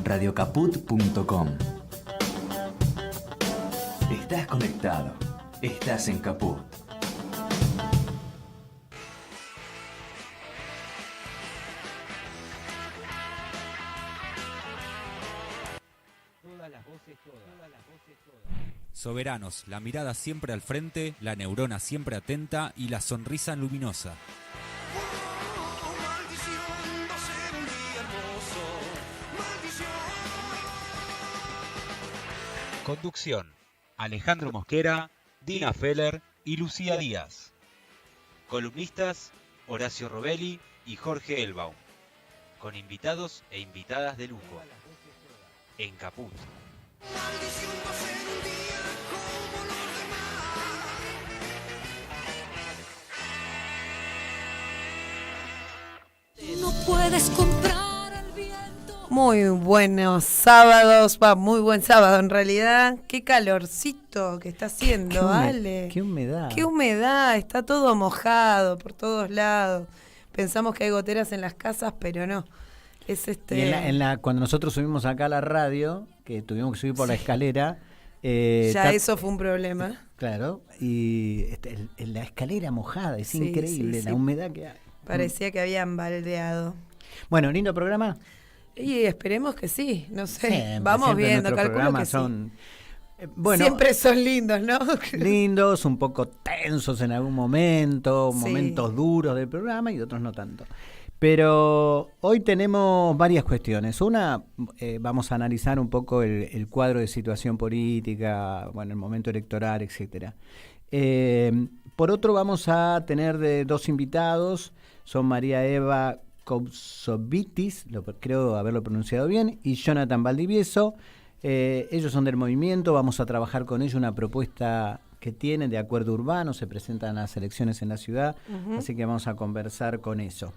radiocaput.com. Estás conectado. Estás en Caput. Soberanos, la mirada siempre al frente, la neurona siempre atenta y la sonrisa luminosa. Conducción: Alejandro Mosquera, Dina Feller y Lucía Díaz. Columnistas: Horacio Robelli y Jorge Elbaum. Con invitados e invitadas de lujo. En Caput. No puedes comprar el viento. Muy buenos sábados, muy buen sábado en realidad. Qué calorcito que está haciendo, Ale. Qué humedad. Qué humedad, está todo mojado por todos lados. Pensamos que hay goteras en las casas, pero no. Es Y cuando nosotros subimos acá a la radio, que tuvimos que subir por la escalera. Eso fue un problema. Claro, y la escalera mojada, es increíble la humedad que hay. Parecía que habían baldeado. Bueno, lindo programa. Y esperemos que sí, no sé. Siempre, vamos viendo, calculo que son, sí. Siempre son lindos, ¿no? Lindos, un poco tensos en algún momento, Sí. momentos duros del programa y otros no tanto. Pero hoy tenemos varias cuestiones. Una, vamos a analizar un poco el cuadro de situación política, bueno, el momento electoral, etcétera. Por otro, vamos a tener dos invitados. Son María Eva Koutsovitis, creo haberlo pronunciado bien, y Jonathan Valdivieso. Ellos son del movimiento, vamos a trabajar con ellos una propuesta que tienen de acuerdo urbano, se presentan las elecciones en la ciudad, así que vamos a conversar con eso.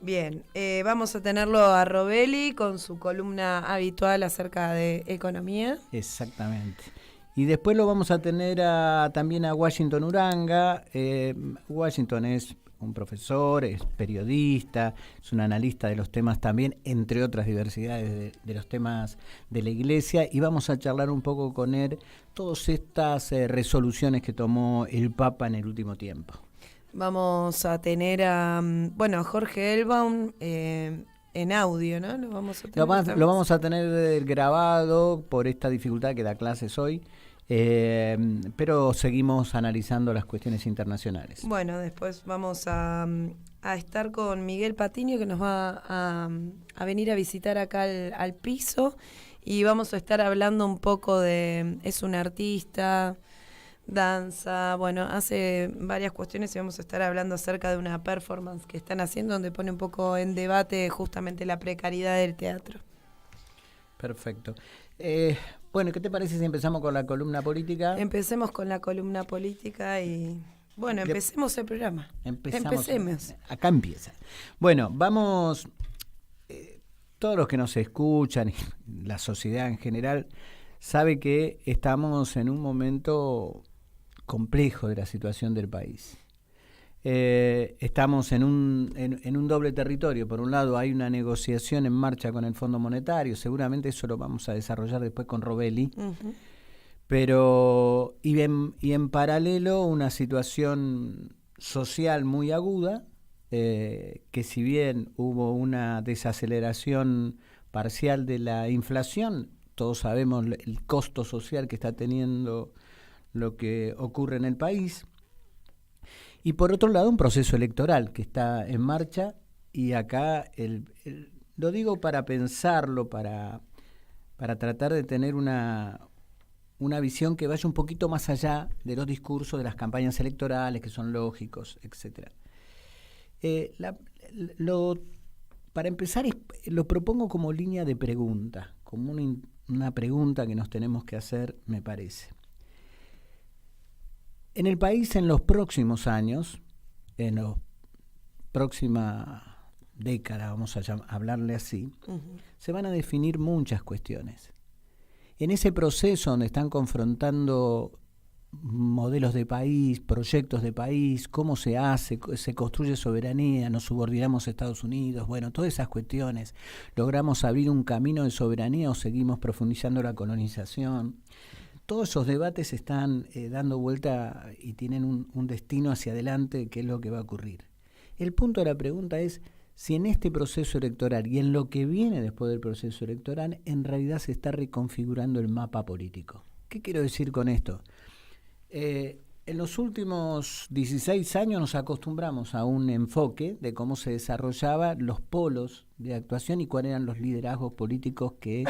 Bien, vamos a tenerlo a Robelli con su columna habitual acerca de economía. Exactamente. Y después lo vamos a tener también a Washington Uranga. Washington es un profesor, es periodista, es un analista de los temas también, entre otras diversidades de los temas de la iglesia, y vamos a charlar un poco con él todas estas resoluciones que tomó el Papa en el último tiempo. Vamos a tener a Jorge Elbaum en audio, ¿no? Lo vamos a tener grabado por esta dificultad que da clases hoy. Pero seguimos analizando las cuestiones internacionales. Bueno, después vamos a estar con Miguel Patiño, que nos va a venir a visitar acá al piso, y vamos a estar hablando un poco es un artista, danza, hace varias cuestiones, y vamos a estar hablando acerca de una performance que están haciendo donde pone un poco en debate justamente la precariedad del teatro. Perfecto. Bueno, ¿qué te parece si empezamos con la columna política? Empecemos con la columna política y, empecemos el programa. Empecemos. Acá empieza. Bueno, vamos, todos los que nos escuchan, y la sociedad en general, sabe que estamos en un momento complejo de la situación del país. Estamos en un doble territorio. Por un lado hay una negociación en marcha con el Fondo Monetario, seguramente eso lo vamos a desarrollar después con Robelli, pero y en paralelo una situación social muy aguda, que si bien hubo una desaceleración parcial de la inflación, todos sabemos el costo social que está teniendo lo que ocurre en el país. Y por otro lado, un proceso electoral que está en marcha, y acá lo digo para pensarlo, para tratar de tener una visión que vaya un poquito más allá de los discursos de las campañas electorales, que son lógicos, etcétera. Para empezar, lo propongo como línea de pregunta, como una pregunta que nos tenemos que hacer, me parece. En el país, en los próximos años, en la próxima década, vamos a hablarle así, se van a definir muchas cuestiones. En ese proceso donde están confrontando modelos de país, proyectos de país, cómo se hace, se construye soberanía, nos subordinamos a Estados Unidos, bueno, todas esas cuestiones. ¿Logramos abrir un camino de soberanía o seguimos profundizando la colonización? Todos esos debates están dando vuelta y tienen un destino hacia adelante, que es lo que va a ocurrir. El punto de la pregunta es si en este proceso electoral y en lo que viene después del proceso electoral, en realidad se está reconfigurando el mapa político. ¿Qué quiero decir con esto? En los últimos 16 años nos acostumbramos a un enfoque de cómo se desarrollaban los polos de actuación y cuáles eran los liderazgos políticos que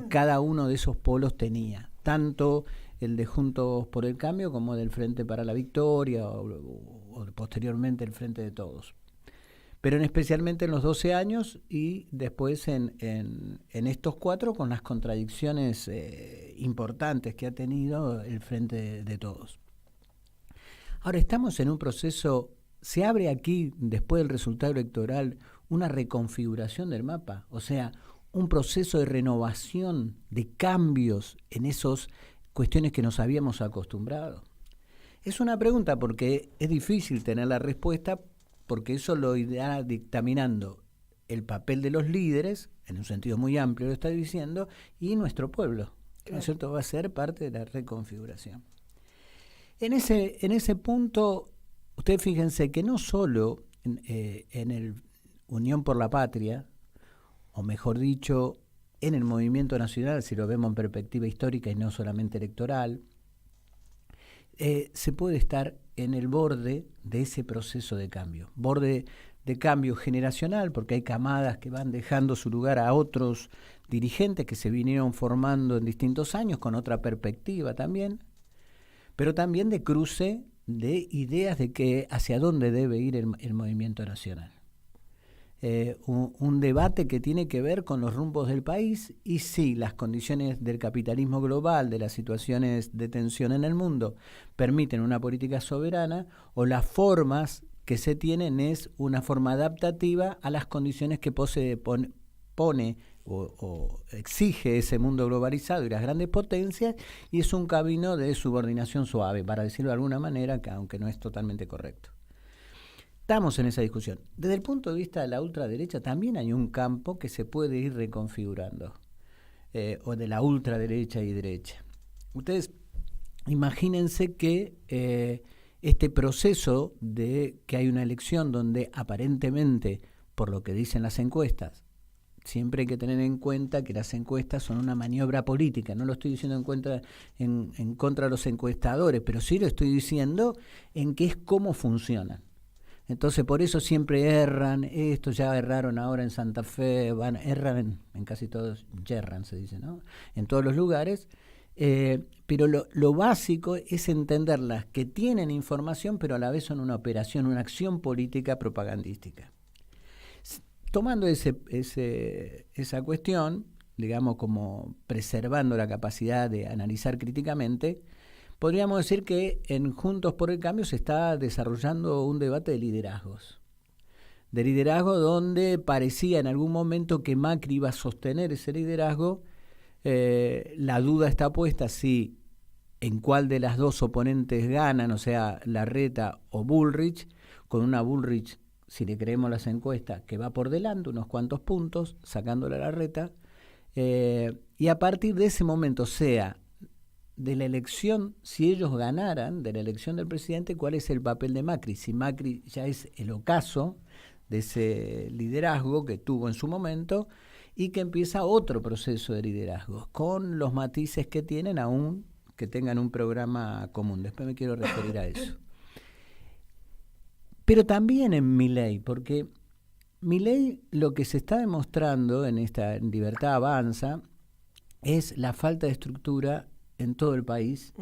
cada uno de esos polos tenía, tanto el de Juntos por el Cambio como del Frente para la Victoria o posteriormente el Frente de Todos. Pero especialmente en los 12 años y después en estos 4 con las contradicciones importantes que ha tenido el Frente de Todos. Ahora estamos en un proceso, se abre aquí, después del resultado electoral, una reconfiguración del mapa, o sea, un proceso de renovación, de cambios en esas cuestiones que nos habíamos acostumbrado. Es una pregunta porque es difícil tener la respuesta, porque eso lo irá dictaminando el papel de los líderes, en un sentido muy amplio lo está diciendo, y nuestro pueblo, claro. ¿No es cierto? Va a ser parte de la reconfiguración. En ese punto, ustedes fíjense que no solo en el Unión por la Patria, o mejor dicho, en el movimiento nacional, si lo vemos en perspectiva histórica y no solamente electoral, se puede estar en el borde de ese proceso de cambio, borde de cambio generacional, porque hay camadas que van dejando su lugar a otros dirigentes que se vinieron formando en distintos años con otra perspectiva también, pero también de cruce de ideas de que hacia dónde debe ir el movimiento nacional. Un debate que tiene que ver con los rumbos del país y sí, las condiciones del capitalismo global, de las situaciones de tensión en el mundo, permiten una política soberana o las formas que se tienen es una forma adaptativa a las condiciones que pone o exige ese mundo globalizado y las grandes potencias y es un camino de subordinación suave, para decirlo de alguna manera, que aunque no es totalmente correcto. Estamos en esa discusión. Desde el punto de vista de la ultraderecha también hay un campo que se puede ir reconfigurando, o de la ultraderecha y derecha. Ustedes imagínense que este proceso de que hay una elección donde aparentemente, por lo que dicen las encuestas, siempre hay que tener en cuenta que las encuestas son una maniobra política, no lo estoy diciendo en contra de los encuestadores, pero sí lo estoy diciendo en que es cómo funcionan. Entonces, por eso siempre erran, esto ya erraron ahora en Santa Fe, erran en casi todos, yerran se dice, ¿no? En todos los lugares, pero lo básico es entenderlas, que tienen información, pero a la vez son una operación, una acción política propagandística. Tomando esa cuestión, digamos como preservando la capacidad de analizar críticamente, podríamos decir que en Juntos por el Cambio se está desarrollando un debate de liderazgo donde parecía en algún momento que Macri iba a sostener ese liderazgo. La duda está puesta si en cuál de las dos oponentes ganan, o sea, Larreta o Bullrich, con una Bullrich, si le creemos las encuestas, que va por delante unos cuantos puntos, sacándole a Larreta, y a partir de ese momento sea de la elección, si ellos ganaran de la elección del presidente, ¿cuál es el papel de Macri? Si Macri ya es el ocaso de ese liderazgo que tuvo en su momento y que empieza otro proceso de liderazgo, con los matices que tienen aún que tengan un programa común. Después me quiero referir a eso. Pero también en Milei, porque Milei lo que se está demostrando en esta Libertad Avanza es la falta de estructura en todo el país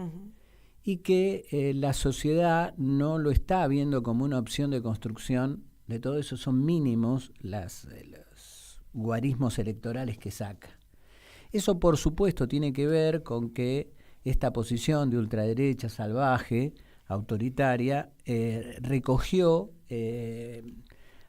y que la sociedad no lo está viendo como una opción de construcción de todo eso. Son mínimos los guarismos electorales que saca. Eso por supuesto tiene que ver con que esta posición de ultraderecha salvaje, autoritaria, recogió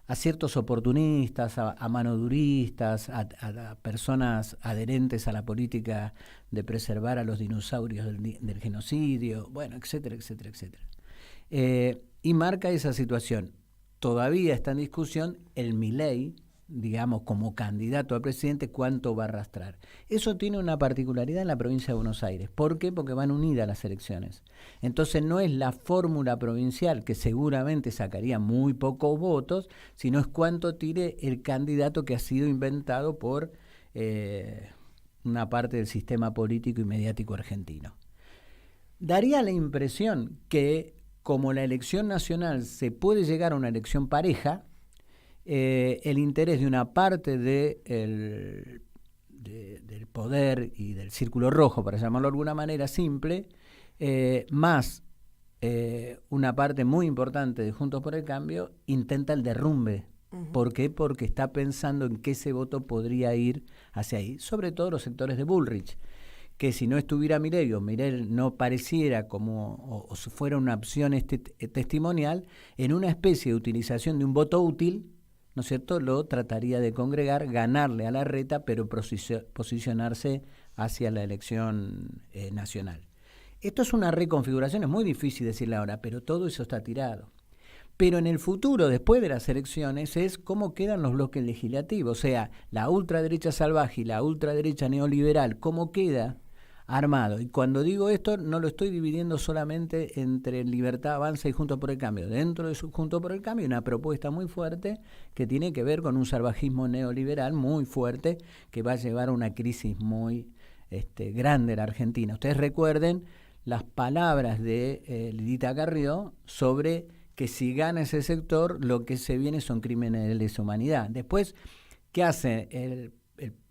a ciertos oportunistas, a manoduristas, a personas adherentes a la política de preservar a los dinosaurios del genocidio, bueno, etcétera, etcétera, etcétera. Y marca esa situación. Todavía está en discusión el Milei, digamos, como candidato a presidente, cuánto va a arrastrar. Eso tiene una particularidad en la provincia de Buenos Aires. ¿Por qué? Porque van unidas las elecciones. Entonces no es la fórmula provincial, que seguramente sacaría muy pocos votos, sino es cuánto tire el candidato que ha sido inventado por una parte del sistema político y mediático argentino. Daría la impresión que, como la elección nacional se puede llegar a una elección pareja, el interés de una parte del poder y del círculo rojo, para llamarlo de alguna manera simple, más una parte muy importante de Juntos por el Cambio, intenta el derrumbe. Uh-huh. ¿Por qué? Porque está pensando en que ese voto podría ir hacia ahí, sobre todo los sectores de Bullrich, que si no estuviera Milei o Milei no pareciera como o si fuera una opción testimonial, en una especie de utilización de un voto útil, ¿no es cierto?, lo trataría de congregar, ganarle a Larreta, pero posicionarse hacia la elección nacional. Esto es una reconfiguración, es muy difícil decirlo ahora, pero todo eso está tirado. Pero en el futuro, después de las elecciones, es cómo quedan los bloques legislativos, o sea, la ultraderecha salvaje y la ultraderecha neoliberal, cómo queda armado. Y cuando digo esto, no lo estoy dividiendo solamente entre Libertad Avanza y Juntos por el Cambio. Dentro de su Juntos por el Cambio hay una propuesta muy fuerte que tiene que ver con un salvajismo neoliberal muy fuerte que va a llevar a una crisis muy grande en la Argentina. Ustedes recuerden las palabras de Lidita Carrió sobre que si gana ese sector, lo que se viene son crímenes de lesa humanidad. Después, ¿qué hace el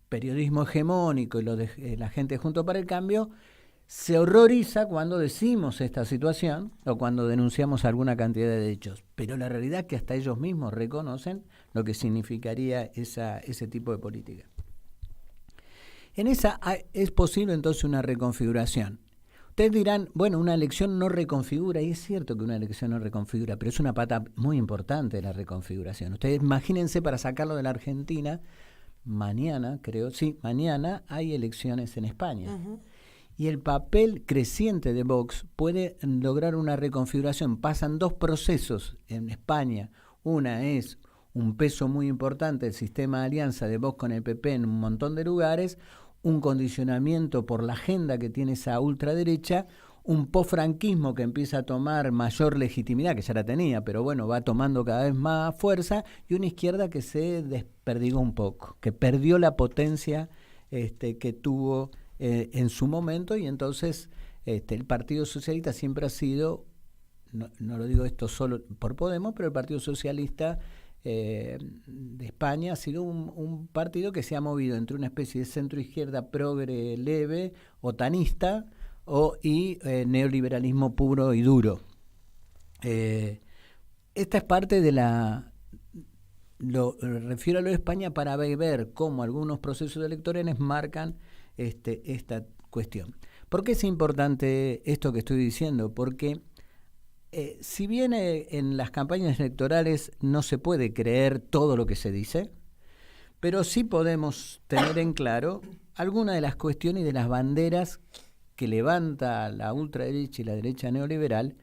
periodismo hegemónico y la gente Junto para el Cambio? Se horroriza cuando decimos esta situación o cuando denunciamos alguna cantidad de hechos, pero la realidad es que hasta ellos mismos reconocen lo que significaría ese tipo de política. En esa es posible entonces una reconfiguración. Ustedes dirán, bueno, una elección no reconfigura, y es cierto que una elección no reconfigura, pero es una pata muy importante de la reconfiguración. Ustedes imagínense, para sacarlo de la Argentina, mañana hay elecciones en España. Uh-huh. Y el papel creciente de Vox puede lograr una reconfiguración. Pasan dos procesos en España. Una es un peso muy importante del sistema de alianza de Vox con el PP en un montón de lugares, un condicionamiento por la agenda que tiene esa ultraderecha, un posfranquismo que empieza a tomar mayor legitimidad, que ya la tenía, pero bueno, va tomando cada vez más fuerza, y una izquierda que se desperdigó un poco, que perdió la potencia que tuvo en su momento, y entonces el Partido Socialista siempre ha sido, no lo digo esto solo por Podemos, pero el Partido Socialista de España ha sido un partido que se ha movido entre una especie de centro-izquierda progre leve, otanista, y neoliberalismo puro y duro. Esta es parte de refiero a lo de España para ver cómo algunos procesos electorales marcan esta cuestión. ¿Por qué es importante esto que estoy diciendo? Porque si bien en las campañas electorales no se puede creer todo lo que se dice, pero sí podemos tener en claro algunas de las cuestiones y de las banderas que levanta la ultraderecha y la derecha neoliberal,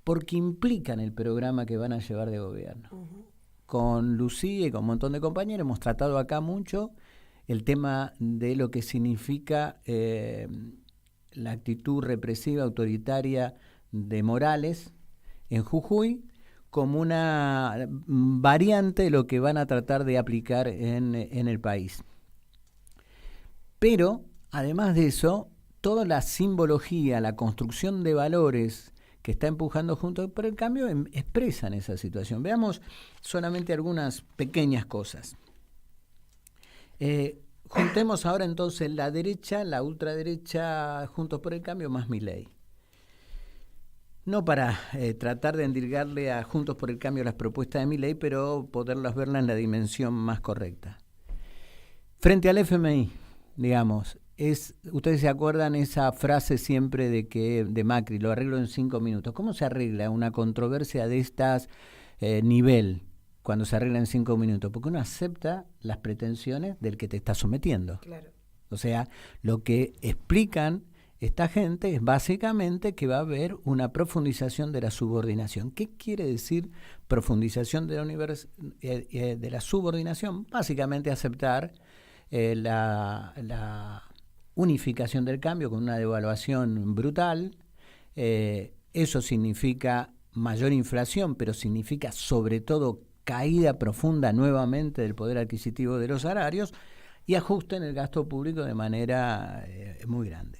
porque implican el programa que van a llevar de gobierno. Uh-huh. Con Lucía y con un montón de compañeros hemos tratado acá mucho el tema de lo que significa la actitud represiva, autoritaria de Morales en Jujuy, como una variante de lo que van a tratar de aplicar en el país. Pero, además de eso, toda la simbología, la construcción de valores que está empujando Juntos por el Cambio expresan esa situación. Veamos solamente algunas pequeñas cosas. Juntemos ahora entonces la derecha, la ultraderecha, Juntos por el Cambio más Milei. No para tratar de endilgarle a Juntos por el Cambio las propuestas de Milei, pero poderlas verlas en la dimensión más correcta. Frente al FMI, digamos, ustedes se acuerdan esa frase siempre de Macri, lo arreglo en 5 minutos. ¿Cómo se arregla una controversia de estas nivel? cuando se arregla en 5 minutos, porque uno acepta las pretensiones del que te está sometiendo. Claro. O sea, lo que explican esta gente es básicamente que va a haber una profundización de la subordinación. ¿Qué quiere decir profundización de la subordinación? Básicamente aceptar la unificación del cambio con una devaluación brutal. Eso significa mayor inflación, pero significa sobre todo caída profunda nuevamente del poder adquisitivo de los salarios y ajuste en el gasto público de manera muy grande.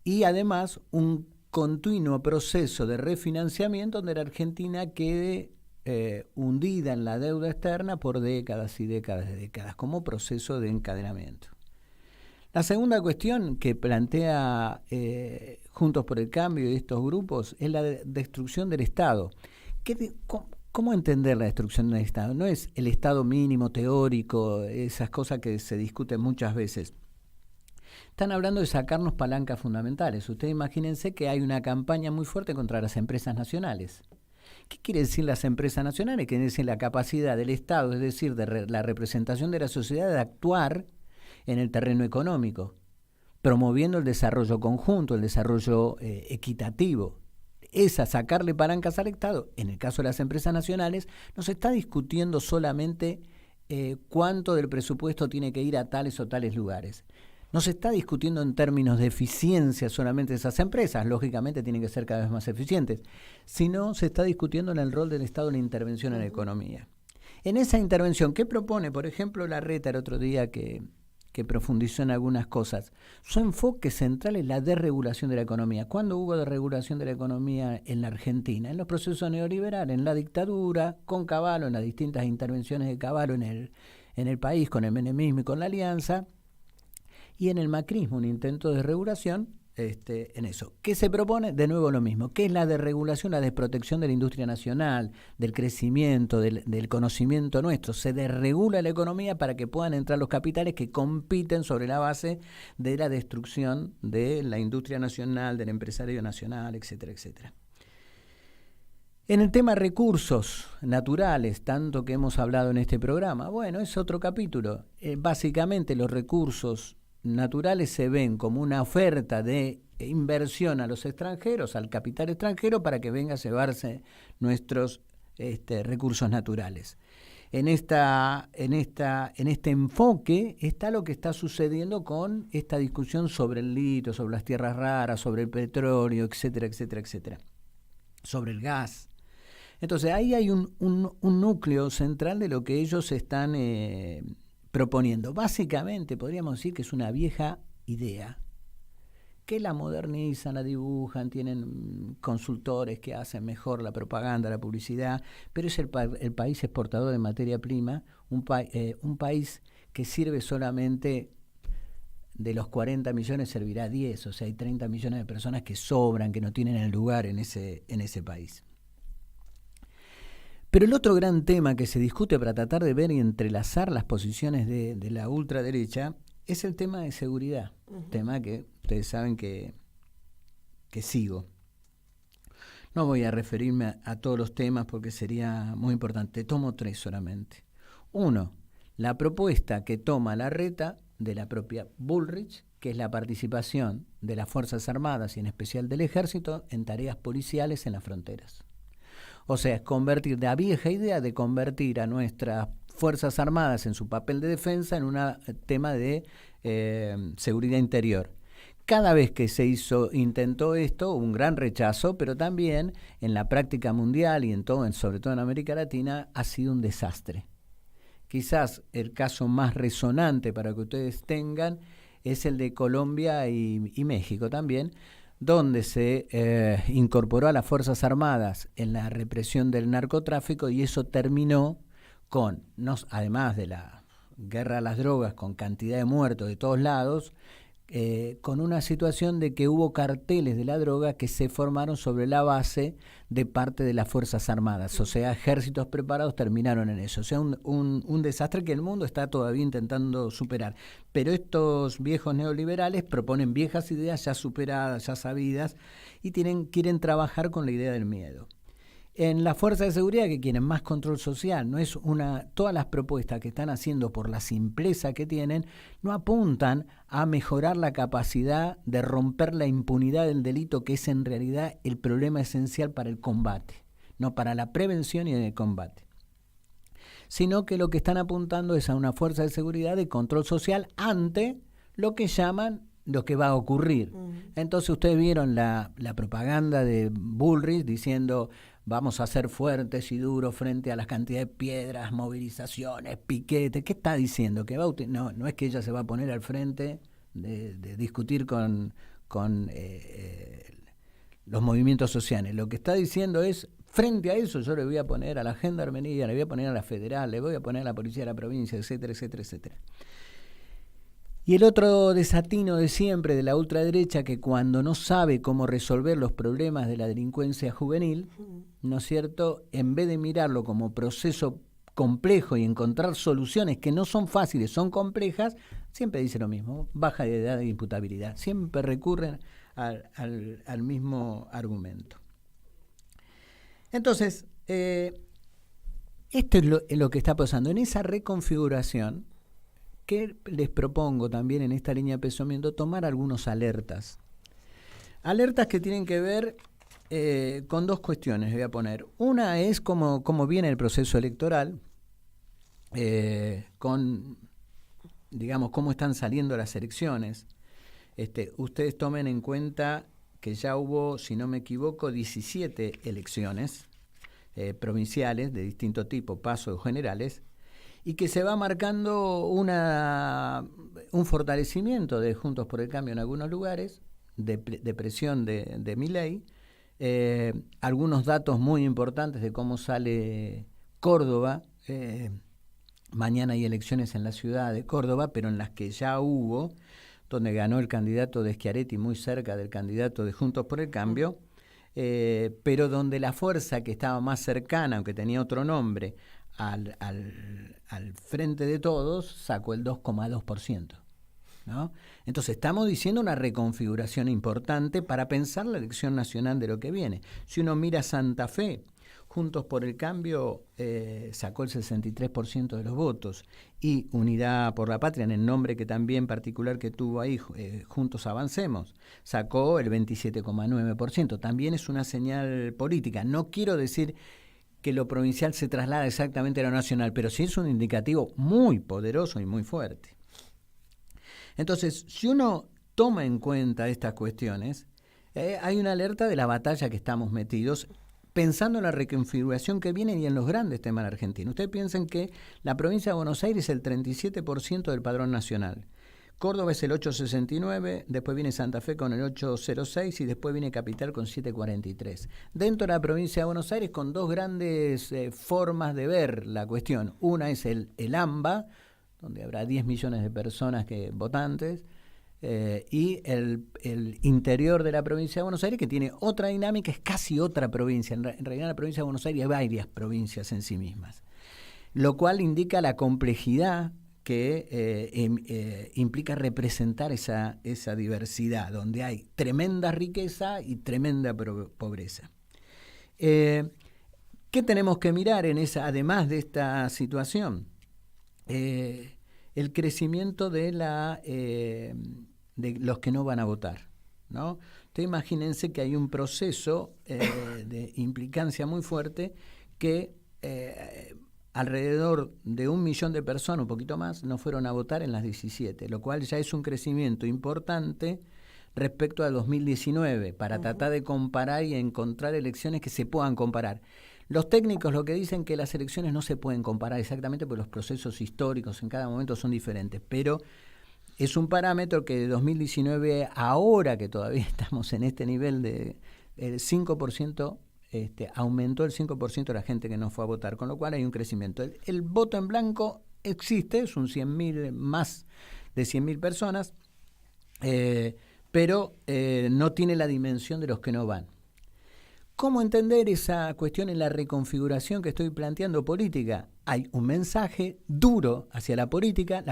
Y además un continuo proceso de refinanciamiento donde la Argentina quede hundida en la deuda externa por décadas y décadas de décadas, como proceso de encadenamiento. La segunda cuestión que plantea Juntos por el Cambio y estos grupos es la destrucción del Estado. ¿Cómo entender la destrucción del Estado? No es el Estado mínimo teórico, esas cosas que se discuten muchas veces. Están hablando de sacarnos palancas fundamentales. Ustedes imagínense que hay una campaña muy fuerte contra las empresas nacionales. ¿Qué quiere decir las empresas nacionales? Quiere decir la capacidad del Estado, es decir, de la representación de la sociedad de actuar en el terreno económico, promoviendo el desarrollo conjunto, el desarrollo equitativo. Esa, sacarle palancas al Estado, en el caso de las empresas nacionales, no se está discutiendo solamente cuánto del presupuesto tiene que ir a tales o tales lugares. No se está discutiendo en términos de eficiencia solamente de esas empresas, lógicamente tienen que ser cada vez más eficientes, sino se está discutiendo en el rol del Estado en la intervención en la economía. En esa intervención, ¿qué propone? Por ejemplo, Larreta el otro día que profundizó en algunas cosas. Su enfoque central es la desregulación de la economía. ¿Cuándo hubo desregulación de la economía en la Argentina? En los procesos neoliberales, en la dictadura, con Cavallo, en las distintas intervenciones de Cavallo en el país, con el menemismo y con la alianza, y en el macrismo, un intento de desregulación en eso. ¿Qué se propone? De nuevo lo mismo. ¿Qué es la desregulación? La desprotección de la industria nacional, del crecimiento, del conocimiento nuestro. Se desregula la economía para que puedan entrar los capitales que compiten sobre la base de la destrucción de la industria nacional, del empresario nacional, etcétera, etcétera. En el tema recursos naturales, tanto que hemos hablado en este programa, bueno, es otro capítulo. Básicamente los recursos naturales se ven como una oferta de inversión a los extranjeros, al capital extranjero, para que venga a llevarse nuestros recursos naturales. En este enfoque está lo que está sucediendo con esta discusión sobre el litio, sobre las tierras raras, sobre el petróleo, etcétera, etcétera, etcétera, sobre el gas. Entonces ahí hay un núcleo central de lo que ellos están proponiendo. Básicamente podríamos decir que es una vieja idea, que la modernizan, la dibujan, tienen consultores que hacen mejor la propaganda, la publicidad, pero es el país exportador de materia prima, un país que sirve solamente, de los 40 millones servirá 10, o sea, hay 30 millones de personas que sobran, que no tienen el lugar en ese país. Pero el otro gran tema que se discute para tratar de ver y entrelazar las posiciones de la ultraderecha es el tema de seguridad, tema que ustedes saben que sigo. No voy a referirme a todos los temas porque sería muy importante, tomo 3 solamente. 1, la propuesta que toma Larreta de la propia Bullrich, que es la participación de las Fuerzas Armadas y en especial del Ejército en tareas policiales en las fronteras. O sea, es convertir la vieja idea de convertir a nuestras Fuerzas Armadas en su papel de defensa en un tema de seguridad interior. Cada vez que intentó esto, hubo un gran rechazo, pero también en la práctica mundial y sobre todo en América Latina, ha sido un desastre. Quizás el caso más resonante para que ustedes tengan es el de Colombia y México también, donde se incorporó a las Fuerzas Armadas en la represión del narcotráfico y eso terminó con, además de la guerra a las drogas, con cantidad de muertos de todos lados, con una situación de que hubo carteles de la droga que se formaron sobre la base de parte de las Fuerzas Armadas, o sea, ejércitos preparados terminaron en eso, o sea, un desastre que el mundo está todavía intentando superar, pero estos viejos neoliberales proponen viejas ideas ya superadas, ya sabidas, y quieren trabajar con la idea del miedo. En la fuerza de seguridad, que quieren más control social, no es todas las propuestas que están haciendo por la simpleza que tienen, no apuntan a mejorar la capacidad de romper la impunidad del delito, que es en realidad el problema esencial para el combate, no para la prevención y el combate, sino que lo que están apuntando es a una fuerza de seguridad de control social ante lo que llaman lo que va a ocurrir. Entonces ustedes vieron la propaganda de Bullrich diciendo: vamos a ser fuertes y duros frente a las cantidades de piedras, movilizaciones, piquetes. ¿Qué está diciendo? Que no es que ella se va a poner al frente de discutir con los movimientos sociales. Lo que está diciendo es: frente a eso yo le voy a poner a la Gendarmería, le voy a poner a la Federal, le voy a poner a la Policía de la Provincia, etcétera, etcétera, etcétera. Y el otro desatino de siempre de la ultraderecha, que cuando no sabe cómo resolver los problemas de la delincuencia juvenil, ¿no es cierto?, en vez de mirarlo como proceso complejo y encontrar soluciones que no son fáciles, son complejas, siempre dice lo mismo: baja de edad de imputabilidad. Siempre recurren al mismo argumento. Entonces, esto es lo que está pasando. En esa reconfiguración, que les propongo también en esta línea de pensamiento tomar algunos alertas. Alertas que tienen que ver con dos cuestiones, voy a poner. Una es cómo viene el proceso electoral, con, digamos, cómo están saliendo las elecciones. Ustedes tomen en cuenta que ya hubo, si no me equivoco, 17 elecciones provinciales de distinto tipo, pasos generales, y que se va marcando un fortalecimiento de Juntos por el Cambio en algunos lugares, de presión de Milei, algunos datos muy importantes de cómo sale Córdoba. Mañana hay elecciones en la ciudad de Córdoba, pero en las que ya hubo, donde ganó el candidato de Schiaretti muy cerca del candidato de Juntos por el Cambio, pero donde la fuerza que estaba más cercana, aunque tenía otro nombre, al frente de todos, sacó el 2,2%, ¿no? Entonces estamos diciendo una reconfiguración importante para pensar la elección nacional de lo que viene. Si uno mira Santa Fe, Juntos por el Cambio sacó el 63% de los votos, y Unidad por la Patria, en el nombre que también particular que tuvo ahí, Juntos Avancemos, sacó el 27,9%. También es una señal política. No quiero decir que lo provincial se traslada exactamente a lo nacional, pero sí es un indicativo muy poderoso y muy fuerte. Entonces, si uno toma en cuenta estas cuestiones, hay una alerta de la batalla que estamos metidos, pensando en la reconfiguración que viene y en los grandes temas de Argentina. Ustedes piensen que la provincia de Buenos Aires es el 37% del padrón nacional. Córdoba es el 8,69, después viene Santa Fe con el 8,06 y después viene Capital con 7,43. Dentro de la provincia de Buenos Aires, con dos grandes formas de ver la cuestión. Una es el AMBA, donde habrá 10 millones de personas votantes, y el interior de la provincia de Buenos Aires, que tiene otra dinámica, es casi otra provincia. En realidad en la provincia de Buenos Aires hay varias provincias en sí mismas, lo cual indica la complejidad que implica representar esa diversidad, donde hay tremenda riqueza y tremenda pobreza. ¿Qué tenemos que mirar además de esta situación? El crecimiento de los que no van a votar, ¿no? Entonces imagínense que hay un proceso de implicancia muy fuerte que alrededor de 1 millón de personas, un poquito más, no fueron a votar en las 17, lo cual ya es un crecimiento importante respecto a 2019, para tratar de comparar y encontrar elecciones que se puedan comparar. Los técnicos lo que dicen que las elecciones no se pueden comparar exactamente porque los procesos históricos en cada momento son diferentes, pero es un parámetro que de 2019, ahora que todavía estamos en este nivel de el 5%, aumentó el 5% de la gente que no fue a votar, con lo cual hay un crecimiento. El voto en blanco existe, es un 100.000, más de 100.000 personas, pero no tiene la dimensión de los que no van. ¿Cómo entender esa cuestión en la reconfiguración que estoy planteando política? Hay un mensaje duro hacia la política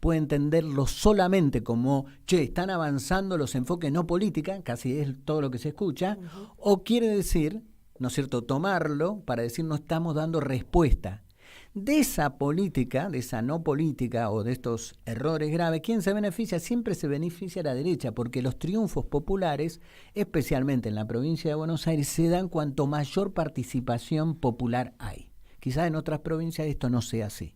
puede entenderlo solamente como, están avanzando los enfoques no política, casi es todo lo que se escucha, o quiere decir ¿no es cierto?, tomarlo para decir no estamos dando respuesta. De esa política, de esa no política o de estos errores graves, ¿quién se beneficia? Siempre se beneficia la derecha, porque los triunfos populares, especialmente en la provincia de Buenos Aires, se dan cuanto mayor participación popular hay. Quizás en otras provincias esto no sea así.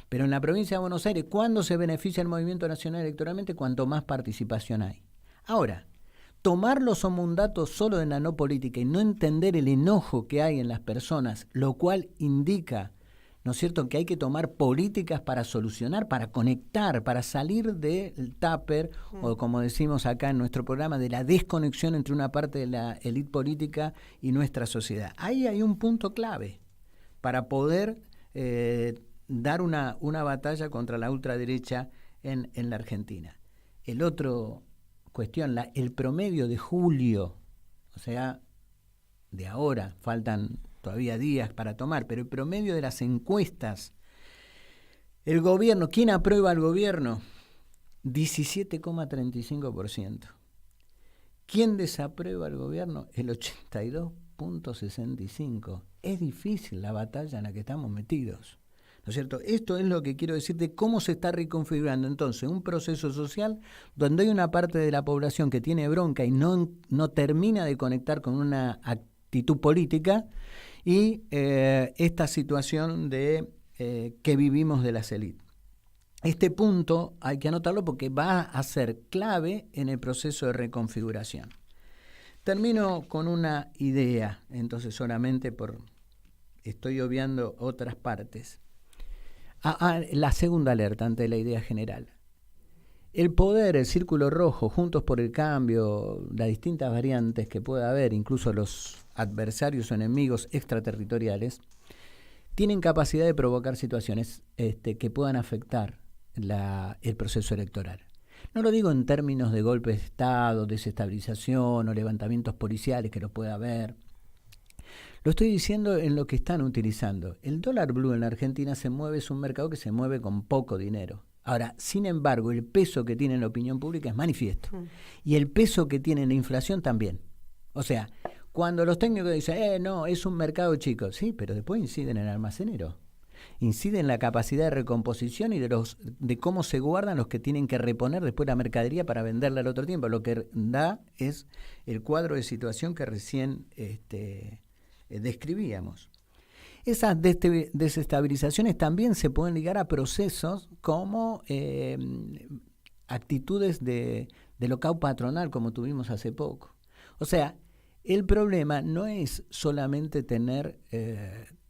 Pero en la provincia de Buenos Aires, ¿cuándo se beneficia el movimiento nacional electoralmente? Cuanto más participación hay. Ahora, tomarlo como un dato solo de la no política y no entender el enojo que hay en las personas, lo cual indica, ¿no es cierto?, que hay que tomar políticas para solucionar, para conectar, para salir del tupper, o como decimos acá en nuestro programa, de la desconexión entre una parte de la élite política y nuestra sociedad. Ahí hay un punto clave para poder dar una batalla contra la ultraderecha en la Argentina. El otro cuestión, el promedio de julio, o sea, de ahora, faltan todavía días para tomar, pero el promedio de las encuestas, el gobierno, ¿quién aprueba al gobierno? 17,35%. ¿Quién desaprueba al gobierno? El 82,65%. Es difícil la batalla en la que estamos metidos, ¿no es cierto? Esto es lo que quiero decir de cómo se está reconfigurando entonces un proceso social donde hay una parte de la población que tiene bronca y no termina de conectar con una actitud política, y esta situación de que vivimos de las élites. Este punto hay que anotarlo porque va a ser clave en el proceso de reconfiguración. Termino con una idea, entonces solamente estoy obviando otras partes. La segunda alerta ante la idea general. El poder, el círculo rojo, Juntos por el Cambio, las distintas variantes que pueda haber, incluso los adversarios o enemigos extraterritoriales, tienen capacidad de provocar situaciones que puedan afectar el proceso electoral. No lo digo en términos de golpes de Estado, desestabilización o levantamientos policiales que lo pueda haber. Lo estoy diciendo en lo que están utilizando. El dólar blue en la Argentina es un mercado que se mueve con poco dinero. Ahora, sin embargo, el peso que tiene en la opinión pública es manifiesto. Y el peso que tiene en la inflación también. O sea, cuando los técnicos dicen, no, es un mercado chico. Sí, pero después inciden en el almacenero. Incide en la capacidad de recomposición y de cómo se guardan los que tienen que reponer después la mercadería para venderla al otro tiempo. Lo que da es el cuadro de situación que recién describíamos. Esas desestabilizaciones también se pueden ligar a procesos como actitudes de lockout patronal, como tuvimos hace poco. O sea, el problema no es solamente tener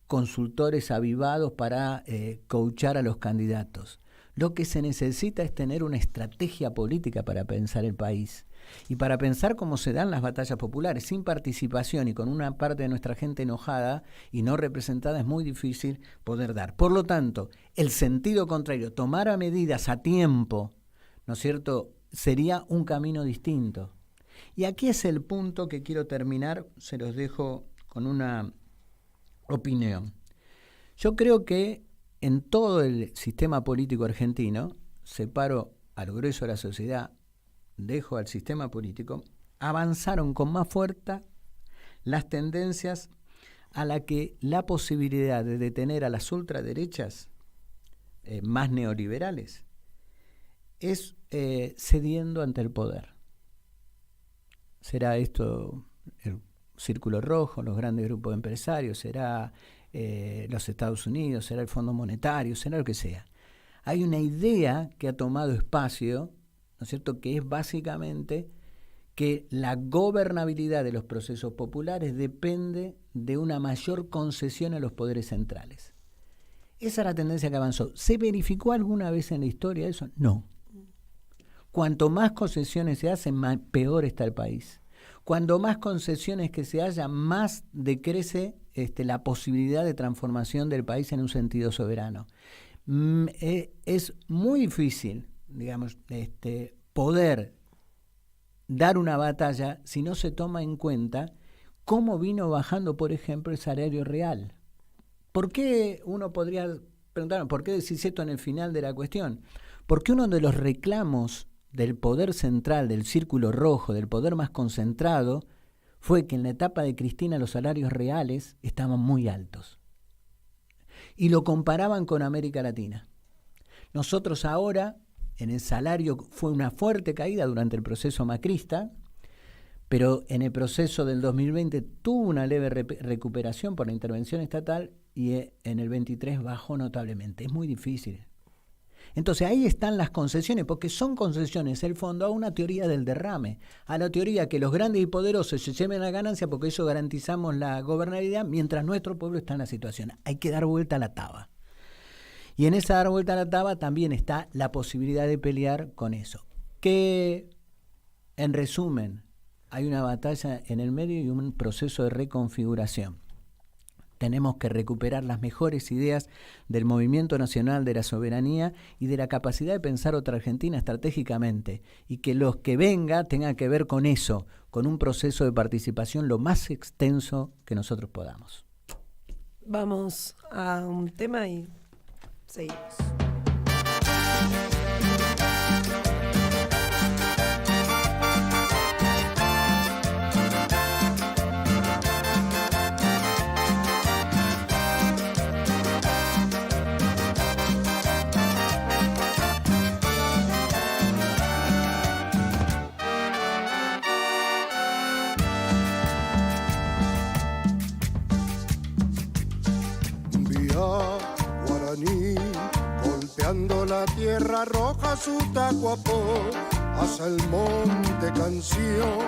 consultores avivados para coachar a los candidatos. Lo que se necesita es tener una estrategia política para pensar el país y para pensar cómo se dan las batallas populares. Sin participación y con una parte de nuestra gente enojada y no representada es muy difícil poder dar. Por lo tanto, el sentido contrario, tomar medidas a tiempo, ¿no es cierto?, sería un camino distinto. Y aquí es el punto que quiero terminar, se los dejo con una opinión. Yo creo que en todo el sistema político argentino, separo al grueso de la sociedad, dejo al sistema político, avanzaron con más fuerza las tendencias a la que la posibilidad de detener a las ultraderechas más neoliberales es cediendo ante el poder. ¿Será esto el círculo rojo, los grandes grupos de empresarios? ¿Será los Estados Unidos? ¿Será el Fondo Monetario? ¿Será lo que sea? Hay una idea que ha tomado espacio, ¿no es cierto?, que es básicamente que la gobernabilidad de los procesos populares depende de una mayor concesión a los poderes centrales. Esa es la tendencia que avanzó. ¿Se verificó alguna vez en la historia eso? No. Cuanto más concesiones se hacen, peor está el país. Cuanto más concesiones que se haya, más decrece la posibilidad de transformación del país en un sentido soberano. Es muy difícil, digamos, poder dar una batalla si no se toma en cuenta cómo vino bajando, por ejemplo, el salario real. ¿Por qué uno podría preguntar, por qué decís esto en el final de la cuestión? Porque uno de los reclamos del poder central, del círculo rojo, del poder más concentrado, fue que en la etapa de Cristina los salarios reales estaban muy altos. Y lo comparaban con América Latina. Nosotros ahora, en el salario, fue una fuerte caída durante el proceso macrista, pero en el proceso del 2020 tuvo una leve recuperación por la intervención estatal y en el 23 bajó notablemente. Es muy difícil. Entonces ahí están las concesiones, porque son concesiones, el fondo, a una teoría del derrame, a la teoría que los grandes y poderosos se lleven la ganancia porque eso garantizamos la gobernabilidad, mientras nuestro pueblo está en la situación. Hay que dar vuelta a la taba. Y en esa dar vuelta a la taba también está la posibilidad de pelear con eso. Que, en resumen, hay una batalla en el medio y un proceso de reconfiguración. Tenemos que recuperar las mejores ideas del movimiento nacional, de la soberanía y de la capacidad de pensar otra Argentina estratégicamente, y que los que venga tengan que ver con eso, con un proceso de participación lo más extenso que nosotros podamos. Vamos a un tema y seguimos. Golpeando la tierra roja su tacuapó, hacia el monte canción,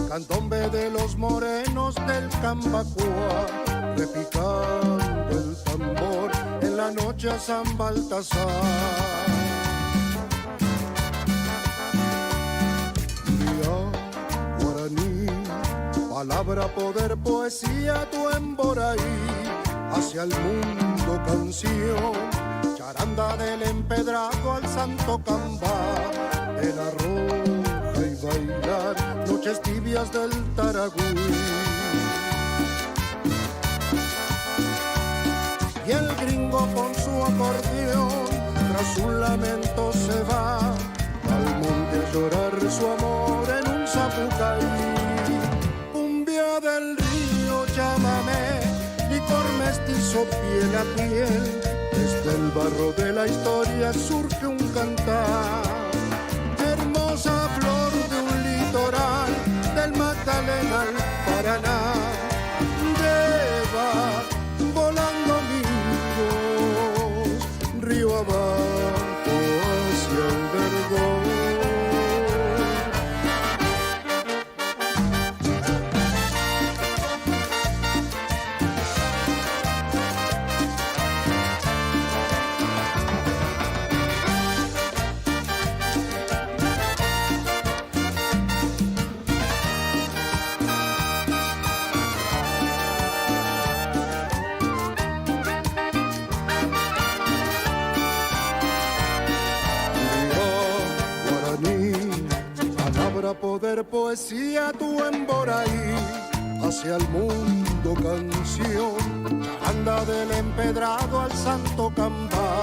candombe de los morenos del Cambacoa, repicando el tambor en la noche a San Baltasar. Día guaraní, palabra, poder, poesía, tu emboraí, hacia el mundo canción, charanda del empedrado al santo cambá, de la roja y bailar, noches tibias del Taragüí. Y el gringo con su acordeón, tras un lamento se va, al monte a llorar su amor en un zapucaí. Cumbia del río, llámame, licor mestizo, piel a piel, desde el barro de la historia surge un cantar. Hermosa flor de un litoral, del Magdalena al Paraná, lleva volando mi voz, río abajo hacia el Vergón. Poder, poesía, tu emboraí, hacia el mundo canción, charanda del empedrado al santo cambá,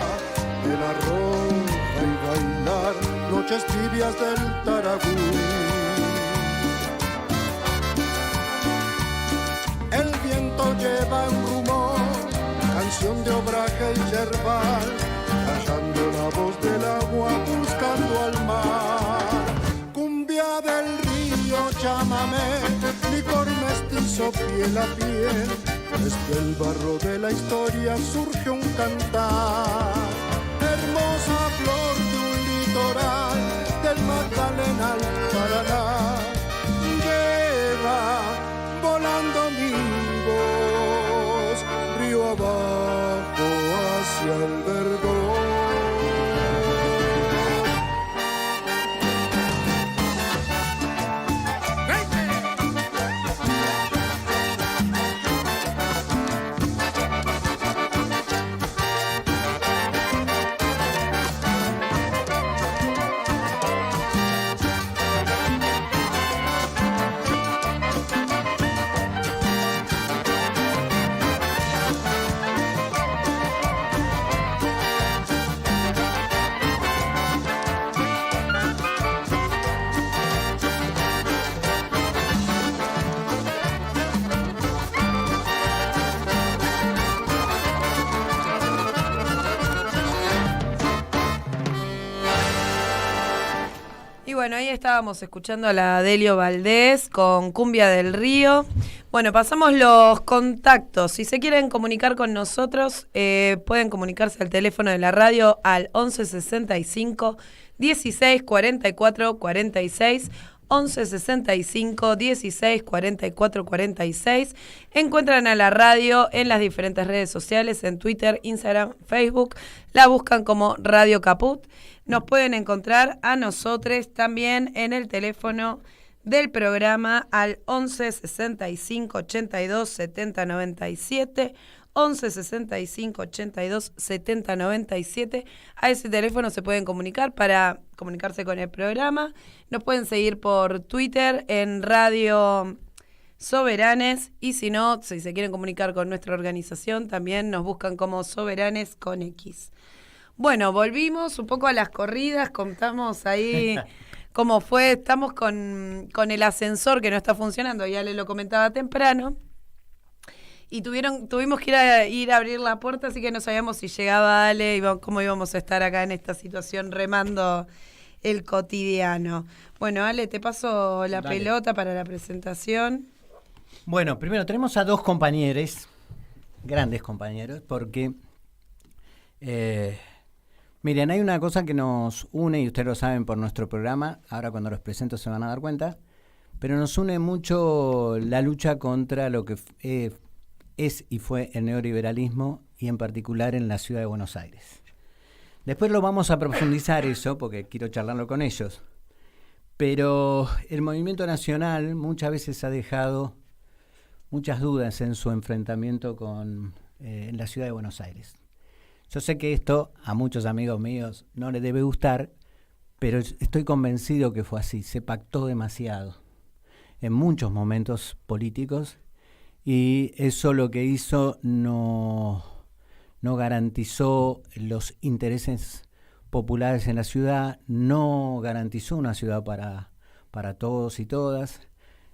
de la roja y bailar, noches tibias del Taragüí. El viento lleva un rumor, canción de obraje y yerbal, callando la voz del agua buscando al mar. Del río, llámame, licor mestizo, piel a piel, desde el barro de la historia surge un cantar. Hermosa flor de un litoral, del Magdalena al Paraná, lleva volando mi voz, río abajo hacia el Vergón. bueno, ahí estábamos escuchando a la Delio Valdés con Cumbia del Río. Bueno, pasamos los contactos. Si se quieren comunicar con nosotros, pueden comunicarse al teléfono de la radio al 1165 16 44 46. 1165 16 44 46. Encuentran a la radio en las diferentes redes sociales, en Twitter, Instagram, Facebook. La buscan como Radio Caput. Nos pueden encontrar a nosotros también en el teléfono del programa al 11 65 82 70 97. 11 65 82 70 97. A ese teléfono se pueden comunicar para comunicarse con el programa. Nos pueden seguir por Twitter en Radio Soberanes, y si no, si se quieren comunicar con nuestra organización, también nos buscan como Soberanes con X. Bueno, volvimos un poco a las corridas, contamos ahí cómo fue. Estamos con el ascensor que no está funcionando, ya le lo comentaba temprano. Y tuvimos que ir a abrir la puerta, así que no sabíamos si llegaba Ale y cómo íbamos a estar acá en esta situación remando el cotidiano. Bueno, Ale, te paso la pelota para la presentación. Bueno, primero tenemos a dos compañeros, grandes compañeros, porque, miren, hay una cosa que nos une, y ustedes lo saben por nuestro programa, ahora cuando los presento se van a dar cuenta, pero nos une mucho la lucha contra lo que es y fue el neoliberalismo, y en particular en la ciudad de Buenos Aires. Después lo vamos a profundizar eso, porque quiero charlarlo con ellos. Pero el movimiento nacional muchas veces ha dejado muchas dudas en su enfrentamiento con en la ciudad de Buenos Aires. Yo sé que esto a muchos amigos míos no les debe gustar, pero estoy convencido que fue así. Se pactó demasiado en muchos momentos políticos, y eso lo que hizo no garantizó los intereses populares en la ciudad, no garantizó una ciudad para todos y todas,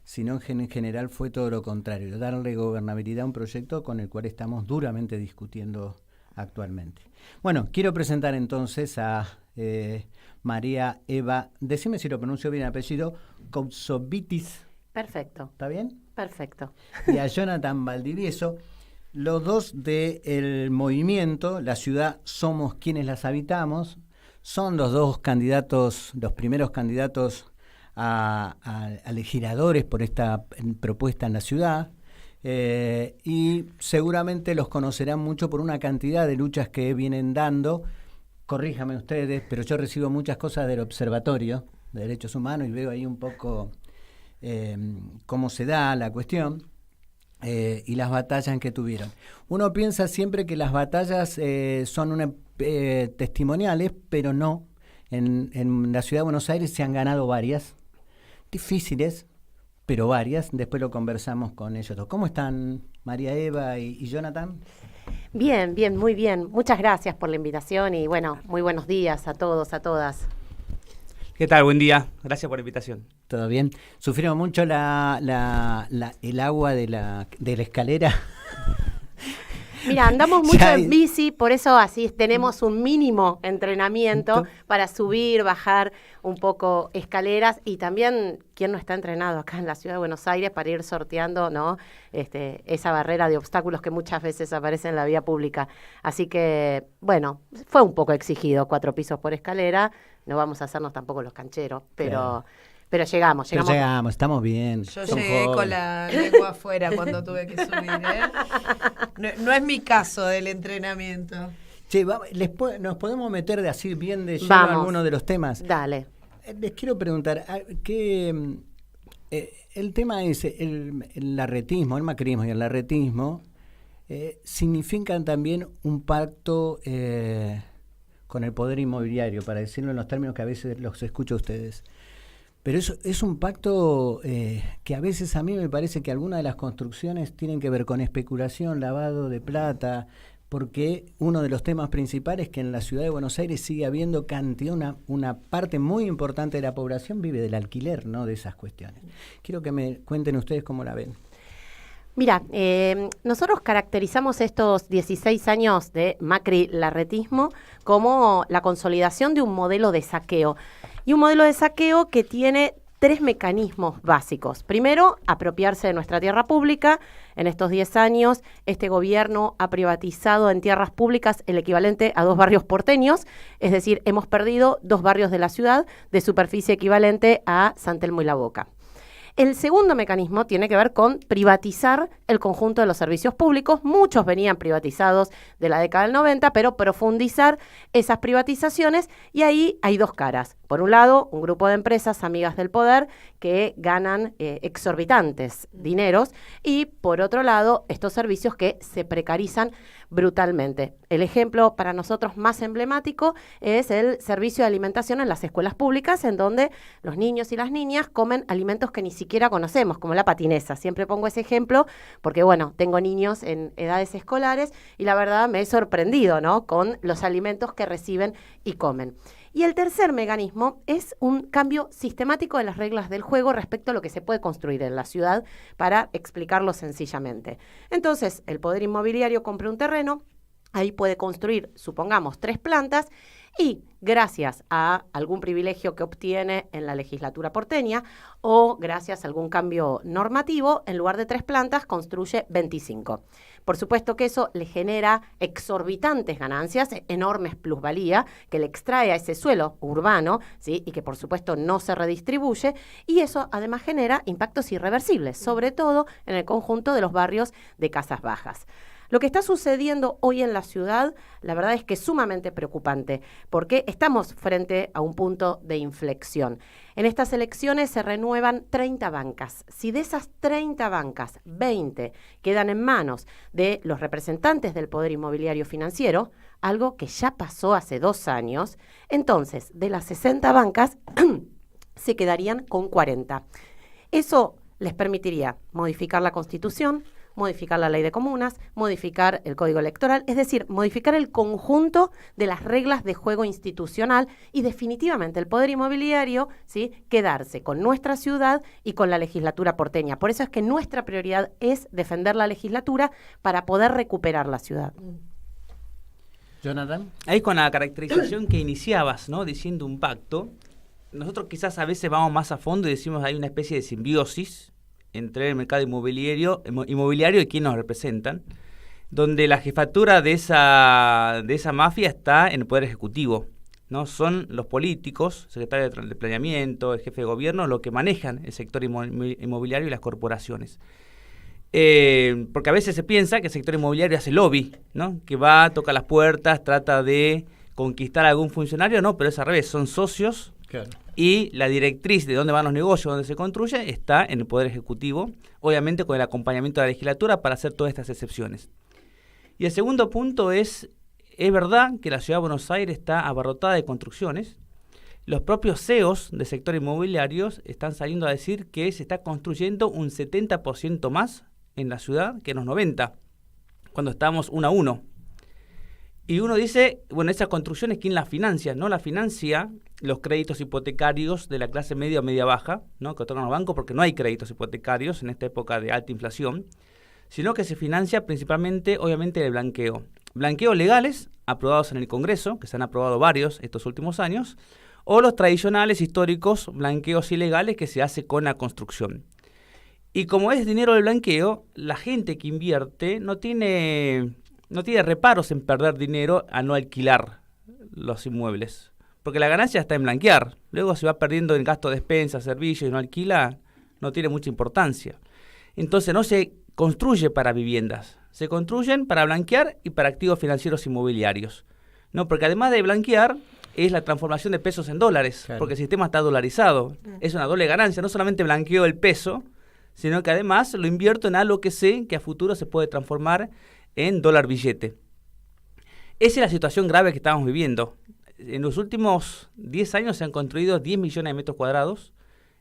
sino que en general fue todo lo contrario, darle gobernabilidad a un proyecto con el cual estamos duramente discutiendo actualmente. Bueno, quiero presentar entonces a María Eva, decime si lo pronuncio bien el apellido, Koutsovitis. Perfecto. ¿Está bien? Perfecto. Y a Jonathan Valdivieso, los dos del movimiento La Ciudad Somos Quienes Las Habitamos. Son los dos candidatos, los primeros candidatos a legisladores por esta propuesta en la ciudad. Y seguramente los conocerán mucho por una cantidad de luchas que vienen dando. Corríjame ustedes, pero yo recibo muchas cosas del Observatorio de Derechos Humanos y veo ahí un poco cómo se da la cuestión y las batallas que tuvieron. Uno piensa siempre que las batallas son testimoniales, pero no. En la ciudad de Buenos Aires se han ganado varias, difíciles, pero varias. Después lo conversamos con ellos dos. ¿Cómo están María Eva y Jonathan? Bien, bien, muy bien. Muchas gracias por la invitación y bueno, muy buenos días a todos, a todas. ¿Qué tal? Buen día. Gracias por la invitación. ¿Todo bien? ¿Sufrieron mucho el agua de la escalera? Mira, andamos mucho en bici, por eso así tenemos un mínimo entrenamiento para subir, bajar un poco escaleras, y también quién no está entrenado acá en la ciudad de Buenos Aires para ir sorteando, ¿no? Esa barrera de obstáculos que muchas veces aparece en la vía pública. Así que, bueno, fue un poco exigido, 4 pisos por escalera, no vamos a hacernos tampoco los cancheros, pero... Claro. Pero llegamos. Estamos bien. Yo llegué con la lengua afuera cuando tuve que subir, No es mi caso del entrenamiento. Che, nos podemos meter de así bien de lleno a algunos de los temas. Dale. Les quiero preguntar, el tema es el larretismo, el macrismo y el larretismo significan también un pacto con el poder inmobiliario, para decirlo en los términos que a veces los escucho a ustedes. Pero eso es un pacto que a veces a mí me parece que algunas de las construcciones tienen que ver con especulación, lavado de plata, porque uno de los temas principales es que en la ciudad de Buenos Aires sigue habiendo cantidad, una parte muy importante de la población vive del alquiler, no de esas cuestiones. Quiero que me cuenten ustedes cómo la ven. Mira, nosotros caracterizamos estos 16 años de Macri-larretismo como la consolidación de un modelo de saqueo. Y un modelo de saqueo que tiene 3 mecanismos básicos. Primero, apropiarse de nuestra tierra pública. En estos 10 años, este gobierno ha privatizado en tierras públicas el equivalente a 2 barrios porteños, es decir, hemos perdido 2 barrios de la ciudad de superficie equivalente a San Telmo y La Boca. El segundo mecanismo tiene que ver con privatizar el conjunto de los servicios públicos. Muchos venían privatizados de la década del 90, pero profundizar esas privatizaciones, y ahí hay 2 caras. Por un lado, un grupo de empresas amigas del poder que ganan exorbitantes dineros, y por otro lado, estos servicios que se precarizan brutalmente. El ejemplo para nosotros más emblemático es el servicio de alimentación en las escuelas públicas, en donde los niños y las niñas comen alimentos que ni siquiera conocemos, como la patinesa. Siempre pongo ese ejemplo porque, bueno, tengo niños en edades escolares y la verdad me he sorprendido, ¿no?, con los alimentos que reciben y comen. Y el tercer mecanismo es un cambio sistemático de las reglas del juego respecto a lo que se puede construir en la ciudad, para explicarlo sencillamente. Entonces, el Poder Inmobiliario compra un terreno, ahí puede construir, supongamos, 3 plantas, y gracias a algún privilegio que obtiene en la legislatura porteña o gracias a algún cambio normativo, en lugar de 3 plantas construye 25. Por supuesto que eso le genera exorbitantes ganancias, enormes plusvalía, que le extrae a ese suelo urbano, ¿sí?, y que por supuesto no se redistribuye, y eso además genera impactos irreversibles, sobre todo en el conjunto de los barrios de casas bajas. Lo que está sucediendo hoy en la ciudad, la verdad es que es sumamente preocupante, porque estamos frente a un punto de inflexión. En estas elecciones se renuevan 30 bancas. Si de esas 30 bancas, 20 quedan en manos de los representantes del Poder Inmobiliario Financiero, algo que ya pasó hace 2 años, entonces de las 60 bancas se quedarían con 40. Eso les permitiría modificar la Constitución, modificar la ley de comunas, modificar el código electoral, es decir, modificar el conjunto de las reglas de juego institucional, y definitivamente el Poder Inmobiliario, ¿sí?, quedarse con nuestra ciudad y con la legislatura porteña. Por eso es que nuestra prioridad es defender la legislatura para poder recuperar la ciudad. Jonathan. Ahí con la caracterización que iniciabas, ¿no?, diciendo un pacto, nosotros quizás a veces vamos más a fondo y decimos hay una especie de simbiosis entre el mercado inmobiliario y quienes nos representan, donde la jefatura de esa mafia está en el Poder Ejecutivo, ¿no? Son los políticos, secretarios de planeamiento, el jefe de gobierno, los que manejan el sector inmobiliario y las corporaciones. Porque a veces se piensa que el sector inmobiliario hace lobby, ¿no?, que va, toca las puertas, trata de conquistar a algún funcionario. No, pero es al revés, son socios. Claro. Y la directriz de dónde van los negocios, dónde se construye, está en el Poder Ejecutivo, obviamente con el acompañamiento de la legislatura para hacer todas estas excepciones. Y el segundo punto es verdad que la Ciudad de Buenos Aires está abarrotada de construcciones. Los propios CEOs del sector inmobiliario están saliendo a decir que se está construyendo un 70% más en la ciudad que en los 90, cuando estábamos 1 a 1. Y uno dice, bueno, esas construcciones, ¿quién las financia? No las financia los créditos hipotecarios de la clase media o media baja, ¿no?, que otorgan los bancos, porque no hay créditos hipotecarios en esta época de alta inflación, sino que se financia principalmente, obviamente, el blanqueo. Blanqueos legales, aprobados en el Congreso, que se han aprobado varios estos últimos años, o los tradicionales, históricos, blanqueos ilegales que se hace con la construcción. Y como es dinero del blanqueo, la gente que invierte no tiene reparos en perder dinero a no alquilar los inmuebles, porque la ganancia está en blanquear. Luego se va perdiendo en gasto de despensas, servicios, y no alquila, no tiene mucha importancia. Entonces no se construye para viviendas, se construyen para blanquear y para activos financieros inmobiliarios, ¿no? Porque además de blanquear, es la transformación de pesos en dólares, claro, porque el sistema está dolarizado. Es una doble ganancia, no solamente blanqueo el peso, sino que además lo invierto en algo que sé que a futuro se puede transformar en dólar billete. Esa es la situación grave que estamos viviendo. En los últimos 10 años se han construido 10 millones de metros cuadrados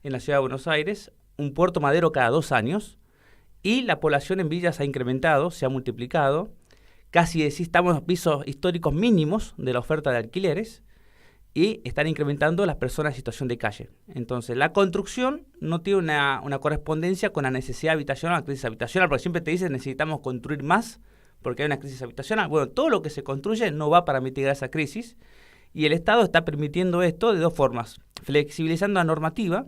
en la Ciudad de Buenos Aires, un puerto madero cada 2 años, y la población en villas ha incrementado, se ha multiplicado. Casi estamos en pisos históricos mínimos de la oferta de alquileres, y están incrementando las personas en situación de calle. Entonces, la construcción no tiene una correspondencia con la necesidad habitacional, la crisis habitacional, porque siempre te dicen necesitamos construir más porque hay una crisis habitacional. Bueno, todo lo que se construye no va para mitigar esa crisis, Y el Estado está permitiendo esto de dos formas, flexibilizando la normativa,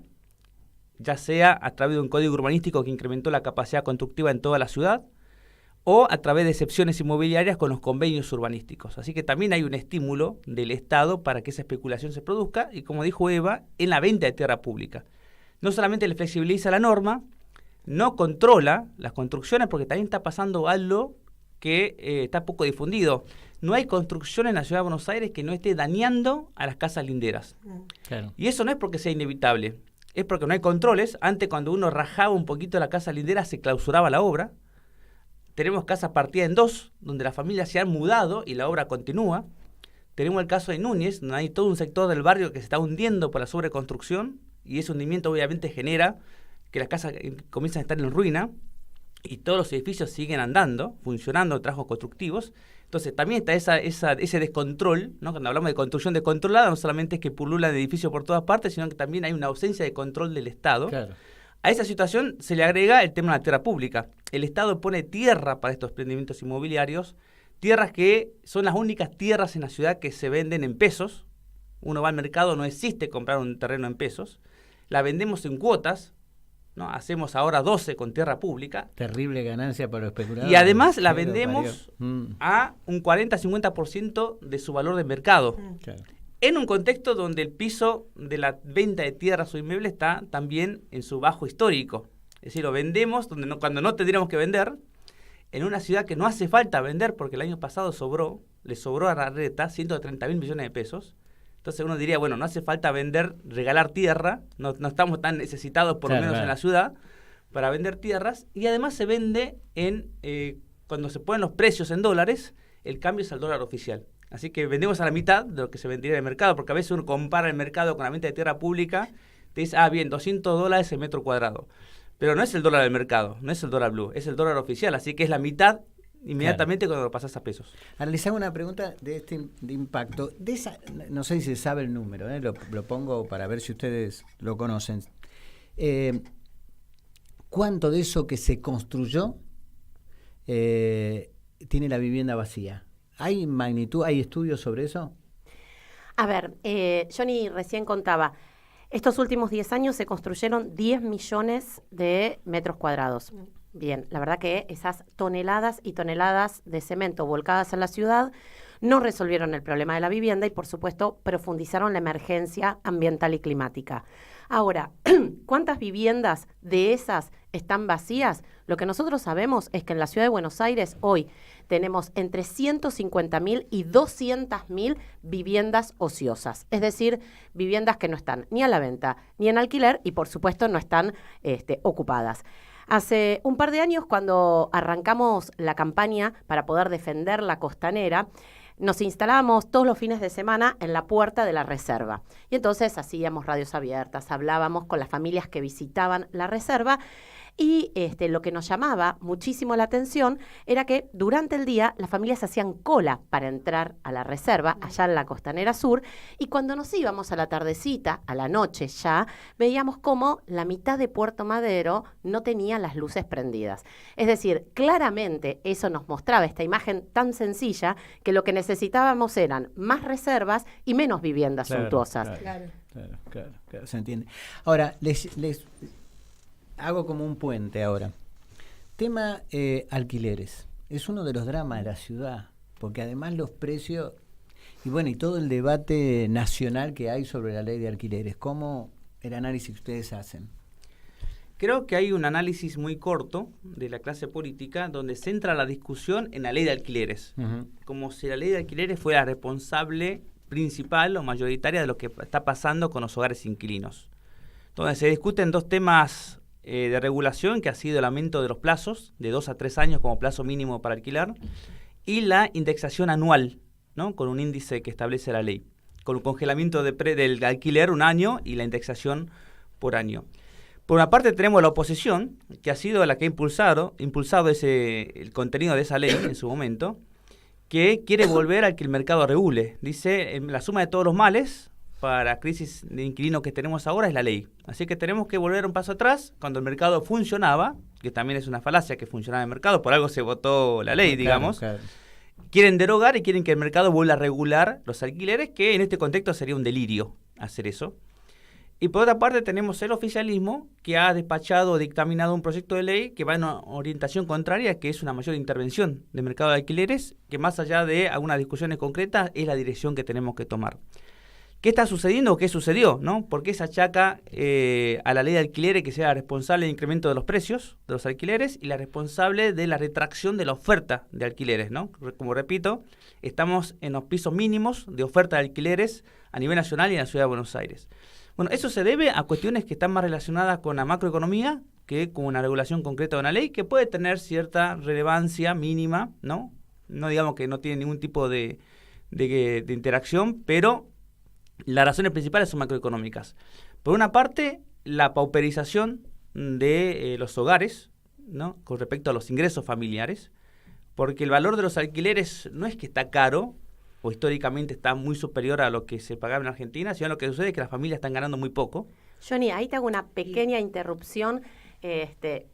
ya sea a través de un código urbanístico que incrementó la capacidad constructiva en toda la ciudad, o a través de excepciones inmobiliarias con los convenios urbanísticos. Así que también hay un estímulo del Estado para que esa especulación se produzca, y como dijo Eva, en la venta de tierra pública. No solamente le flexibiliza la norma, no controla las construcciones, porque también está pasando algo que está poco difundido. No hay construcción en la Ciudad de Buenos Aires que no esté dañando a las casas linderas. Claro. Y eso no es porque sea inevitable, es porque no hay controles. Antes, cuando uno rajaba un poquito la casa lindera, se clausuraba la obra. Tenemos casas partidas en dos, donde las familias se han mudado y la obra continúa. Tenemos el caso de Núñez, donde hay todo un sector del barrio que se está hundiendo por la sobreconstrucción, y ese hundimiento obviamente genera que las casas comienzan a estar en ruina, y todos los edificios siguen andando, funcionando, trabajos constructivos. Entonces también está ese descontrol, ¿no? Cuando hablamos de construcción descontrolada, no solamente es que pululan edificios por todas partes, sino que también hay una ausencia de control del Estado. Claro. A esa situación se le agrega el tema de la tierra pública. El Estado pone tierra para estos emprendimientos inmobiliarios, tierras que son las únicas tierras en la ciudad que se venden en pesos. Uno va al mercado, no existe comprar un terreno en pesos. La vendemos en cuotas, ¿no? Hacemos ahora 12 con tierra pública. Terrible ganancia para los especuladores. Y además la Pero vendemos parió. a un 40-50% de su valor de mercado. Claro. En un contexto donde el piso de la venta de tierras o inmuebles está también en su bajo histórico. Es decir, lo vendemos cuando no tendríamos que vender, en una ciudad que no hace falta vender, porque el año pasado le sobró a Larreta 130.000 millones de pesos. Entonces uno diría, bueno, no hace falta vender, regalar tierra, no estamos tan necesitados por lo menos en la ciudad para vender tierras, y además se vende cuando se ponen los precios en dólares, el cambio es al dólar oficial. Así que vendemos a la mitad de lo que se vendería en el mercado, porque a veces uno compara el mercado con la venta de tierra pública, te dice, bien, $200 el metro cuadrado. Pero no es el dólar del mercado, no es el dólar blue, es el dólar oficial, así que es la mitad inmediatamente cuando lo pasas a pesos. Ahora les hago una pregunta de impacto. No sé si se sabe el número, lo pongo para ver si ustedes lo conocen. ¿Cuánto de eso que se construyó tiene la vivienda vacía? ¿Hay magnitud, hay estudios sobre eso? A ver, Johnny recién contaba, estos últimos 10 años se construyeron 10 millones de metros cuadrados. Bien, la verdad que esas toneladas y toneladas de cemento volcadas en la ciudad no resolvieron el problema de la vivienda y, por supuesto, profundizaron la emergencia ambiental y climática. Ahora, ¿cuántas viviendas de esas están vacías? Lo que nosotros sabemos es que en la ciudad de Buenos Aires hoy tenemos entre 150.000 y 200.000 viviendas ociosas, es decir, viviendas que no están ni a la venta ni en alquiler y, por supuesto, no están ocupadas. Hace un par de años, cuando arrancamos la campaña para poder defender la costanera, nos instalábamos todos los fines de semana en la puerta de la reserva. Y entonces hacíamos radios abiertas, hablábamos con las familias que visitaban la reserva. Y lo que nos llamaba muchísimo la atención era que durante el día las familias hacían cola para entrar a la reserva, allá en la Costanera Sur, y cuando nos íbamos a la tardecita, a la noche ya, veíamos cómo la mitad de Puerto Madero no tenía las luces prendidas. Es decir, claramente eso nos mostraba esta imagen tan sencilla que lo que necesitábamos eran más reservas y menos viviendas suntuosas. Claro, se entiende. Ahora, les hago como un puente ahora. Tema alquileres. Es uno de los dramas de la ciudad, porque además los precios, y todo el debate nacional que hay sobre la ley de alquileres. ¿Cómo el análisis que ustedes hacen? Creo que hay un análisis muy corto de la clase política donde centra la discusión en la ley de alquileres. Como si la ley de alquileres fuera responsable principal o mayoritaria de lo que está pasando con los hogares inquilinos. Entonces se discuten dos temas de regulación, que ha sido el aumento de los plazos, de 2 a 3 años como plazo mínimo para alquilar, y la indexación anual, ¿no? Con un índice que establece la ley, con un congelamiento del alquiler un año y la indexación por año. Por una parte tenemos la oposición, que ha sido la que ha impulsado el contenido de esa ley en su momento, que quiere volver a que el mercado regule. Dice, la suma de todos los males para la crisis de inquilinos que tenemos ahora es la ley. Así que tenemos que volver un paso atrás. Cuando el mercado funcionaba, que también es una falacia que funcionaba el mercado, por algo se votó la ley, digamos. Claro. quieren derogar y quieren que el mercado vuelva a regular los alquileres, que en este contexto sería un delirio hacer eso. Y por otra parte tenemos el oficialismo, que ha despachado o dictaminado un proyecto de ley que va en una orientación contraria, que es una mayor intervención del mercado de alquileres, que más allá de algunas discusiones concretas es la dirección que tenemos que tomar. ¿Qué está sucediendo o qué sucedió, ¿no? ¿Por qué se achaca a la ley de alquileres que sea la responsable del incremento de los precios de los alquileres y la responsable de la retracción de la oferta de alquileres, ¿no? Como repito, estamos en los pisos mínimos de oferta de alquileres a nivel nacional y en la ciudad de Buenos Aires. Bueno, eso se debe a cuestiones que están más relacionadas con la macroeconomía que con una regulación concreta de una ley que puede tener cierta relevancia mínima, ¿no? No digamos que no tiene ningún tipo de interacción, pero las razones principales son macroeconómicas. Por una parte, la pauperización de los hogares, ¿no? Con respecto a los ingresos familiares, porque el valor de los alquileres no es que está caro o históricamente está muy superior a lo que se pagaba en Argentina, sino lo que sucede es que las familias están ganando muy poco. Johnny, ahí te hago una pequeña interrupción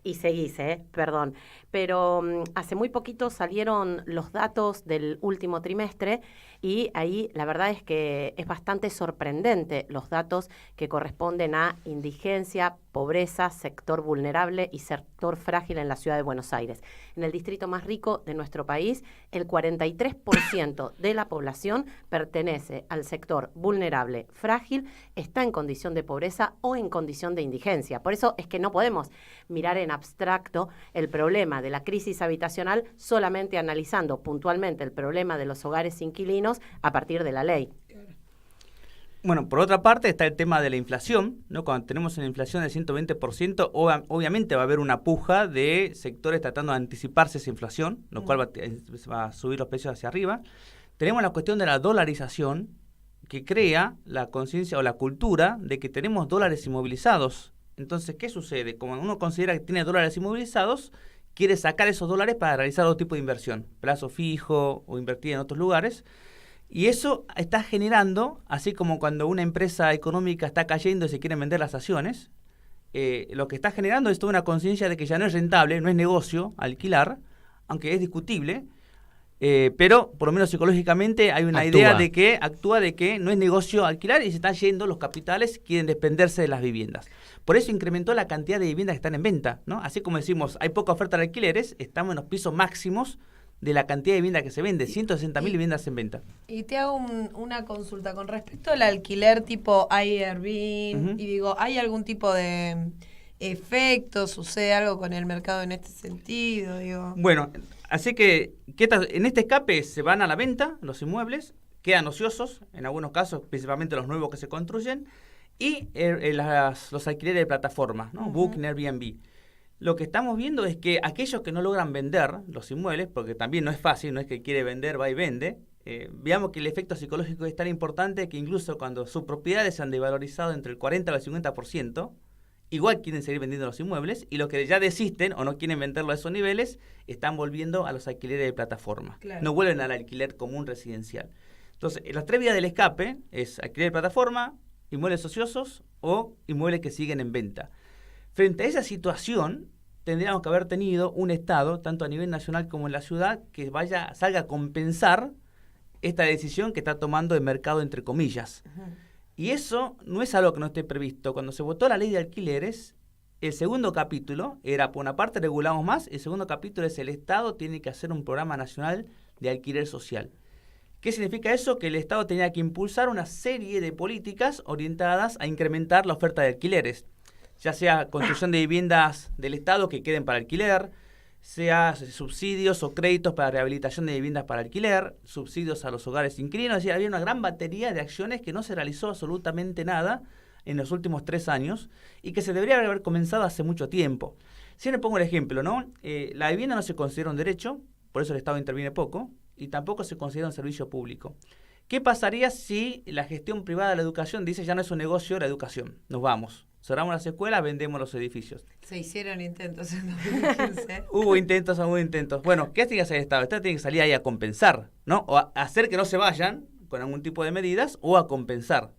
y seguís, perdón. Pero hace muy poquito salieron los datos del último trimestre y ahí la verdad es que es bastante sorprendente los datos que corresponden a indigencia, pobreza, sector vulnerable y sector frágil en la ciudad de Buenos Aires. En el distrito más rico de nuestro país, el 43% de la población pertenece al sector vulnerable, frágil, está en condición de pobreza o en condición de indigencia. Por eso es que no podemos mirar en abstracto el problema de la crisis habitacional solamente analizando puntualmente el problema de los hogares inquilinos a partir de la ley. Bueno, por otra parte está el tema de la inflación, ¿no? Cuando tenemos una inflación del 120%, obviamente va a haber una puja de sectores tratando de anticiparse esa inflación, lo cual va a subir los precios hacia arriba. Tenemos la cuestión de la dolarización, que crea la conciencia o la cultura de que tenemos dólares inmovilizados. Entonces, ¿qué sucede? Como uno considera que tiene dólares inmovilizados, quiere sacar esos dólares para realizar otro tipo de inversión, plazo fijo o invertir en otros lugares. Y eso está generando, así como cuando una empresa económica está cayendo y se quieren vender las acciones, lo que está generando es toda una conciencia de que ya no es rentable, no es negocio alquilar, aunque es discutible, pero por lo menos psicológicamente hay una idea de que actúa de que no es negocio alquilar y se están yendo los capitales, quieren desprenderse de las viviendas. Por eso incrementó la cantidad de viviendas que están en venta, ¿no? Así como decimos, hay poca oferta de alquileres, estamos en los pisos máximos de la cantidad de viviendas que se vende, 160.000 viviendas en venta. Y te hago una consulta con respecto al alquiler tipo Airbnb, y digo, ¿hay algún tipo de efecto? ¿Sucede algo con el mercado en este sentido? Digo. Bueno, así que en este escape se van a la venta los inmuebles, quedan ociosos, en algunos casos, principalmente los nuevos que se construyen, y los alquileres de plataformas, ¿no? Booking, Airbnb. Lo que estamos viendo es que aquellos que no logran vender los inmuebles, porque también no es fácil, no es que quiere vender, va y vende, veamos que el efecto psicológico es tan importante que incluso cuando sus propiedades se han devalorizado entre el 40 y el 50%, igual quieren seguir vendiendo los inmuebles, y los que ya desisten o no quieren venderlo a esos niveles, están volviendo a los alquileres de plataforma. Claro. No vuelven al alquiler común residencial. Entonces, las tres vías del escape es alquiler de plataforma, inmuebles ociosos o inmuebles que siguen en venta. Frente a esa situación, tendríamos que haber tenido un Estado, tanto a nivel nacional como en la ciudad, que salga a compensar esta decisión que está tomando el mercado, entre comillas. Y eso no es algo que no esté previsto. Cuando se votó la ley de alquileres, el segundo capítulo era, por una parte, regulamos más, el segundo capítulo es el Estado tiene que hacer un programa nacional de alquiler social. ¿Qué significa eso? Que el Estado tenía que impulsar una serie de políticas orientadas a incrementar la oferta de alquileres, ya sea construcción de viviendas del Estado que queden para alquiler, sea subsidios o créditos para rehabilitación de viviendas para alquiler, subsidios a los hogares inquilinos. Es decir, había una gran batería de acciones que no se realizó absolutamente nada en los últimos 3 años y que se debería haber comenzado hace mucho tiempo. Siempre pongo el ejemplo, ¿no? La vivienda no se considera un derecho, por eso el Estado interviene poco, y tampoco se considera un servicio público. ¿Qué pasaría si la gestión privada de la educación dice ya no es un negocio la educación? Nos vamos. Cerramos las escuelas, vendemos los edificios. Se hicieron intentos en 2015. Hubo intentos. Bueno, ¿qué tiene que hacer el Estado? El Estado tiene que salir ahí a compensar, ¿no? O a hacer que no se vayan con algún tipo de medidas o a compensar.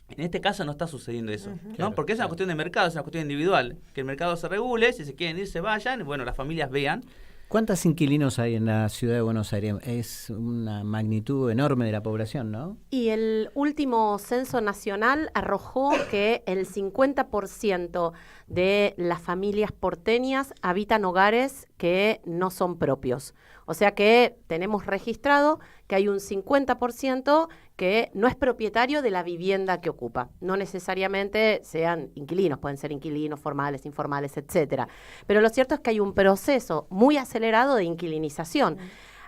En este caso no está sucediendo eso, ¿no? Claro, porque es una cuestión de mercado, es una cuestión individual. Que el mercado se regule, si se quieren ir, se vayan, y bueno, las familias vean ¿Cuántos inquilinos hay en la ciudad de Buenos Aires? Es una magnitud enorme de la población, ¿no? Y el último censo nacional arrojó que el 50% de las familias porteñas habitan hogares que no son propios. O sea que tenemos registrado que hay un 50% que no es propietario de la vivienda que ocupa. No necesariamente sean inquilinos, pueden ser inquilinos formales, informales, etcétera. Pero lo cierto es que hay un proceso muy acelerado de inquilinización.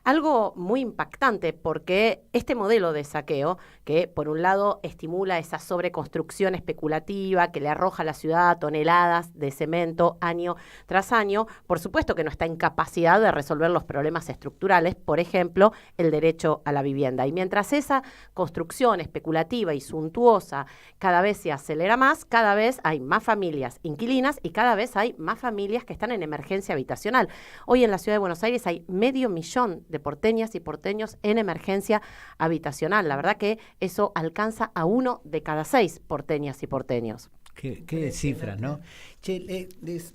Algo muy impactante porque este modelo de saqueo, que por un lado estimula esa sobreconstrucción especulativa que le arroja a la ciudad toneladas de cemento año tras año, por supuesto que no está en capacidad de resolver los problemas estructurales, por ejemplo, el derecho a la vivienda. Y mientras esa construcción especulativa y suntuosa cada vez se acelera más, cada vez hay más familias inquilinas y cada vez hay más familias que están en emergencia habitacional. Hoy en la ciudad de Buenos Aires hay 500.000 de porteñas y porteños en emergencia habitacional. La verdad que eso alcanza a 1 de cada 6 porteñas y porteños. Qué cifras, ¿no? Che,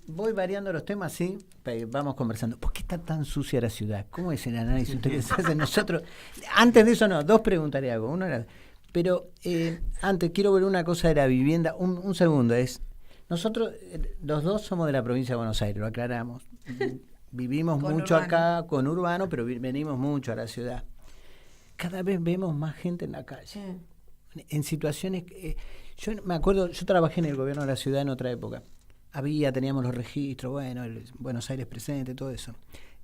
voy variando los temas, sí, vamos conversando. ¿Por qué está tan sucia la ciudad? ¿Cómo es el análisis ustedes hacen nosotros? Antes de eso, no, 2 preguntas le hago. Una era, pero antes quiero ver una cosa de la vivienda. Un segundo, nosotros los dos somos de la provincia de Buenos Aires, lo aclaramos. Vivimos con mucho urbano. Acá con urbano, pero venimos mucho a la ciudad. Cada vez vemos más gente en la calle. En situaciones... yo me acuerdo, yo trabajé en el gobierno de la ciudad en otra época. Teníamos los registros, bueno, el Buenos Aires presente, todo eso.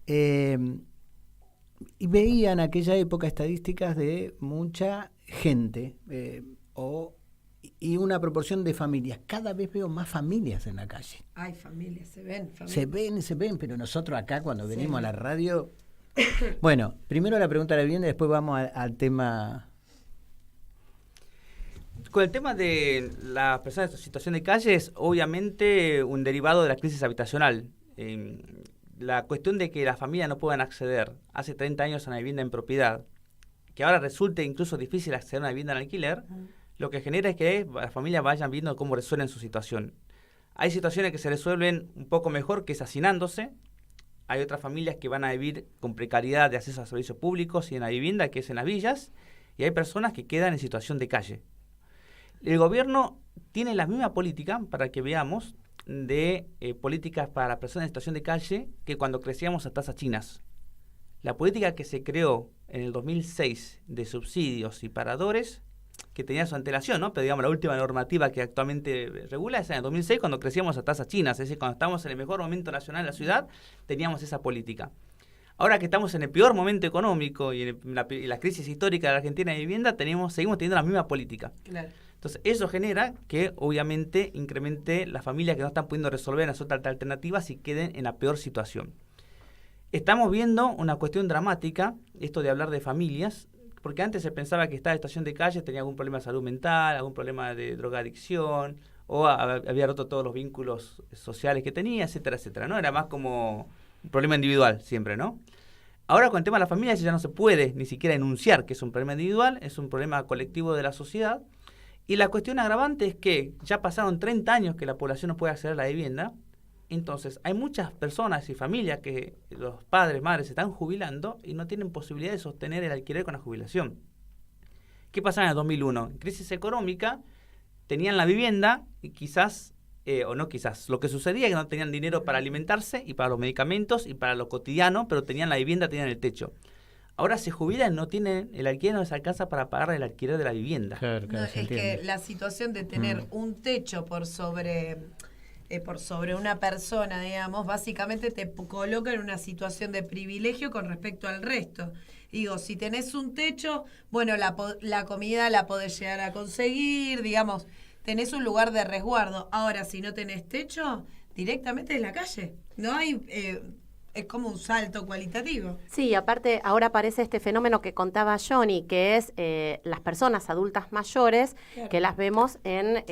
Y veía en aquella época estadísticas de mucha gente y una proporción de familias. Cada vez veo más familias en la calle. Hay familias, se ven. Se ven, pero nosotros acá cuando venimos a la radio... Bueno, primero la pregunta de la vivienda y después vamos al tema... Con el tema de las personas en situación de calle es obviamente un derivado de la crisis habitacional. La cuestión de que las familias no puedan acceder hace 30 años a una vivienda en propiedad, que ahora resulte incluso difícil acceder a una vivienda en alquiler, lo que genera es que las familias vayan viendo cómo resuelven su situación. Hay situaciones que se resuelven un poco mejor, que es hacinándose. Hay otras familias que van a vivir con precariedad de acceso a servicios públicos y en la vivienda, que es en las villas, y hay personas que quedan en situación de calle. El gobierno tiene la misma política, para que veamos, de políticas para las personas en situación de calle que cuando crecíamos a tasas chinas. La política que se creó en el 2006 de subsidios y paradores, que tenía su antelación, ¿no? Pero digamos, la última normativa que actualmente regula es en el 2006, cuando crecíamos a tasas chinas, es decir, cuando estábamos en el mejor momento nacional de la ciudad, teníamos esa política. Ahora que estamos en el peor momento económico y en la crisis histórica de la Argentina de vivienda, seguimos teniendo la misma política. Claro. Entonces, eso genera que, obviamente, incremente las familias que no están pudiendo resolver las otras alternativas y queden en la peor situación. Estamos viendo una cuestión dramática, esto de hablar de familias, porque antes se pensaba que esta estación de calle tenía algún problema de salud mental, algún problema de drogadicción, o había roto todos los vínculos sociales que tenía, etcétera, etcétera, ¿no? Era más como un problema individual siempre, ¿no? Ahora con el tema de la familia ya no se puede ni siquiera enunciar que es un problema individual, es un problema colectivo de la sociedad. Y la cuestión agravante es que ya pasaron 30 años que la población no puede acceder a la vivienda. Entonces, hay muchas personas y familias que los padres, madres se están jubilando y no tienen posibilidad de sostener el alquiler con la jubilación. ¿Qué pasaba en el 2001? En crisis económica, tenían la vivienda y quizás, o no quizás, lo que sucedía es que no tenían dinero para alimentarse y para los medicamentos y para lo cotidiano, pero tenían la vivienda, tenían el techo. Ahora se jubilan, no tienen, el alquiler no les alcanza para pagar el alquiler de la vivienda. Claro, No, es que la situación de tener un techo por sobre una persona, digamos, básicamente te coloca en una situación de privilegio con respecto al resto. Digo, si tenés un techo, bueno, la comida la podés llegar a conseguir, digamos, tenés un lugar de resguardo. Ahora, si no tenés techo, directamente es la calle. No hay... es como un salto cualitativo. Sí, aparte ahora aparece este fenómeno que contaba Johnny, que es las personas adultas mayores, claro, que las vemos en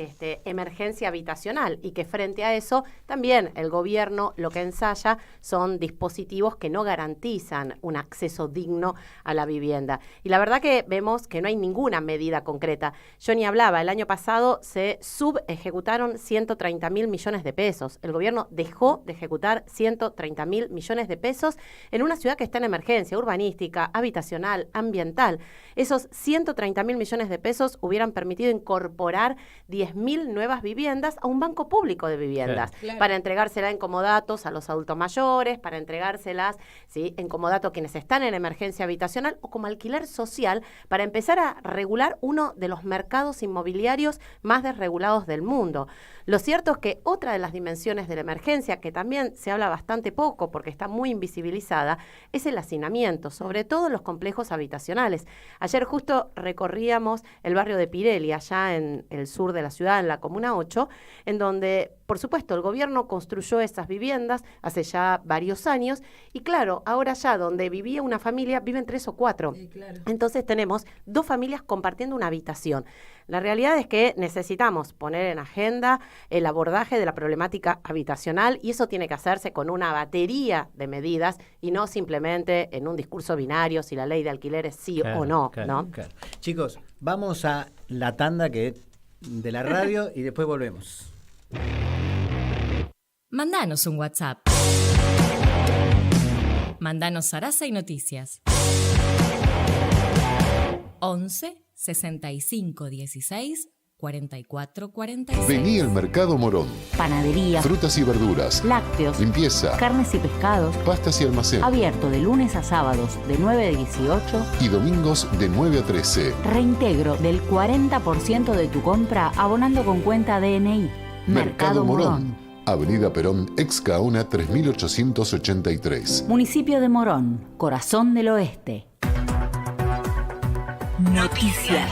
emergencia habitacional y que frente a eso también el gobierno lo que ensaya son dispositivos que no garantizan un acceso digno a la vivienda. Y la verdad que vemos que no hay ninguna medida concreta. Johnny hablaba, el año pasado se subejecutaron 130.000 millones de pesos. El gobierno dejó de ejecutar 130.000 millones millones de pesos en una ciudad que está en emergencia urbanística, habitacional, ambiental. Esos 130.000 millones de pesos hubieran permitido incorporar 10.000 nuevas viviendas a un banco público de viviendas, Claro. para entregárselas en comodatos a los adultos mayores, para entregárselas, ¿sí?, en comodato a quienes están en emergencia habitacional o como alquiler social, para empezar a regular uno de los mercados inmobiliarios más desregulados del mundo. Lo cierto es que otra de las dimensiones de la emergencia, que también se habla bastante poco porque está muy invisibilizada, es el hacinamiento, sobre todo en los complejos habitacionales. Ayer justo recorríamos el barrio de Pirelli, allá en el sur de la ciudad, en la Comuna 8, en donde, por supuesto, el gobierno construyó esas viviendas hace ya varios años y claro, ahora ya donde vivía una familia viven 3 o 4. Sí, claro. Entonces tenemos 2 familias compartiendo una habitación. La realidad es que necesitamos poner en agenda el abordaje de la problemática habitacional y eso tiene que hacerse con una batería de medidas y no simplemente en un discurso binario si la ley de alquileres sí o no, ¿no? Claro. Chicos, vamos a la tanda que de la radio y después volvemos. Mandanos un WhatsApp. Mandanos Sarasa y Noticias. 11 65 16 44 46. Vení al Mercado Morón. Panadería, Frutas y verduras, lácteos, limpieza, carnes y pescados. pastas y almacén. Abierto de lunes a sábados de 9 a 18. Y domingos de 9 a 13. Reintegro del 40% de tu compra abonando con cuenta DNI. Mercado Morón. Avenida Perón, ex Gaona 3883. Municipio de Morón, corazón del oeste. Noticias.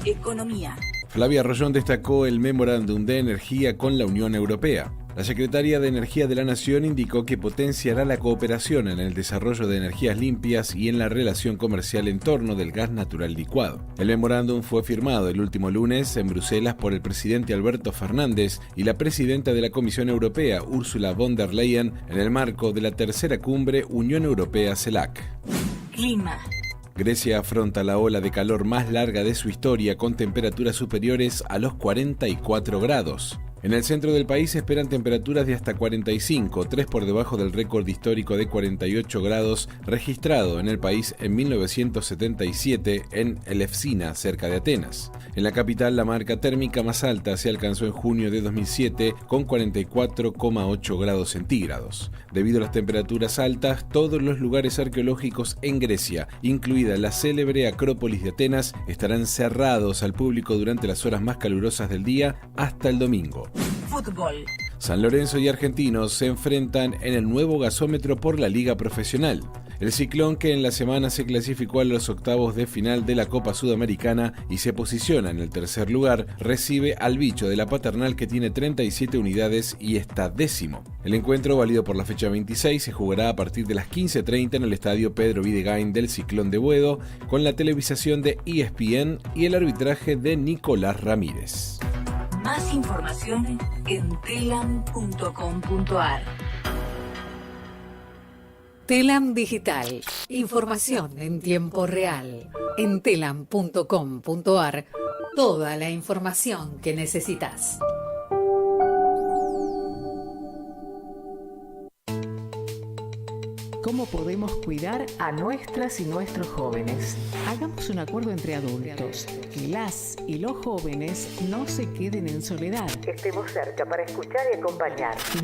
Economía. Flavia Rollón destacó el memorándum de energía con la Unión Europea. La secretaria de Energía de la Nación indicó que potenciará la cooperación en el desarrollo de energías limpias y en la relación comercial en torno del gas natural licuado. El memorándum fue firmado el último lunes en Bruselas por el presidente Alberto Fernández y la presidenta de la Comisión Europea, Ursula von der Leyen, en el marco de la tercera cumbre Unión Europea-CELAC. Clima. Grecia afronta la ola de calor más larga de su historia con temperaturas superiores a los 44 grados. En el centro del país se esperan temperaturas de hasta 45, 3 por debajo del récord histórico de 48 grados registrado en el país en 1977 en Elefsina, cerca de Atenas. En la capital, la marca térmica más alta se alcanzó en junio de 2007 con 44,8 grados centígrados. Debido a las temperaturas altas, todos los lugares arqueológicos en Grecia, incluida la célebre Acrópolis de Atenas, estarán cerrados al público durante las horas más calurosas del día hasta el domingo. Fútbol. San Lorenzo y Argentinos se enfrentan en el nuevo gasómetro por la Liga Profesional. El Ciclón, que en la semana se clasificó a los octavos de final de la Copa Sudamericana y se posiciona en el tercer lugar, recibe al Bicho de la Paternal, que tiene 37 unidades y está 10º. El encuentro, válido por la fecha 26, se jugará a partir de las 15:30 en el estadio Pedro Videgain del Ciclón de Buedo, con la televisación de ESPN y el arbitraje de Nicolás Ramírez. Más información en telam.com.ar. Telam Digital. Información en tiempo real. En telam.com.ar. Toda la información que necesitas. ¿Cómo podemos cuidar a nuestras y nuestros jóvenes? Hagamos un acuerdo entre adultos, que las y los jóvenes no se queden en soledad. Estemos cerca para escuchar y acompañar.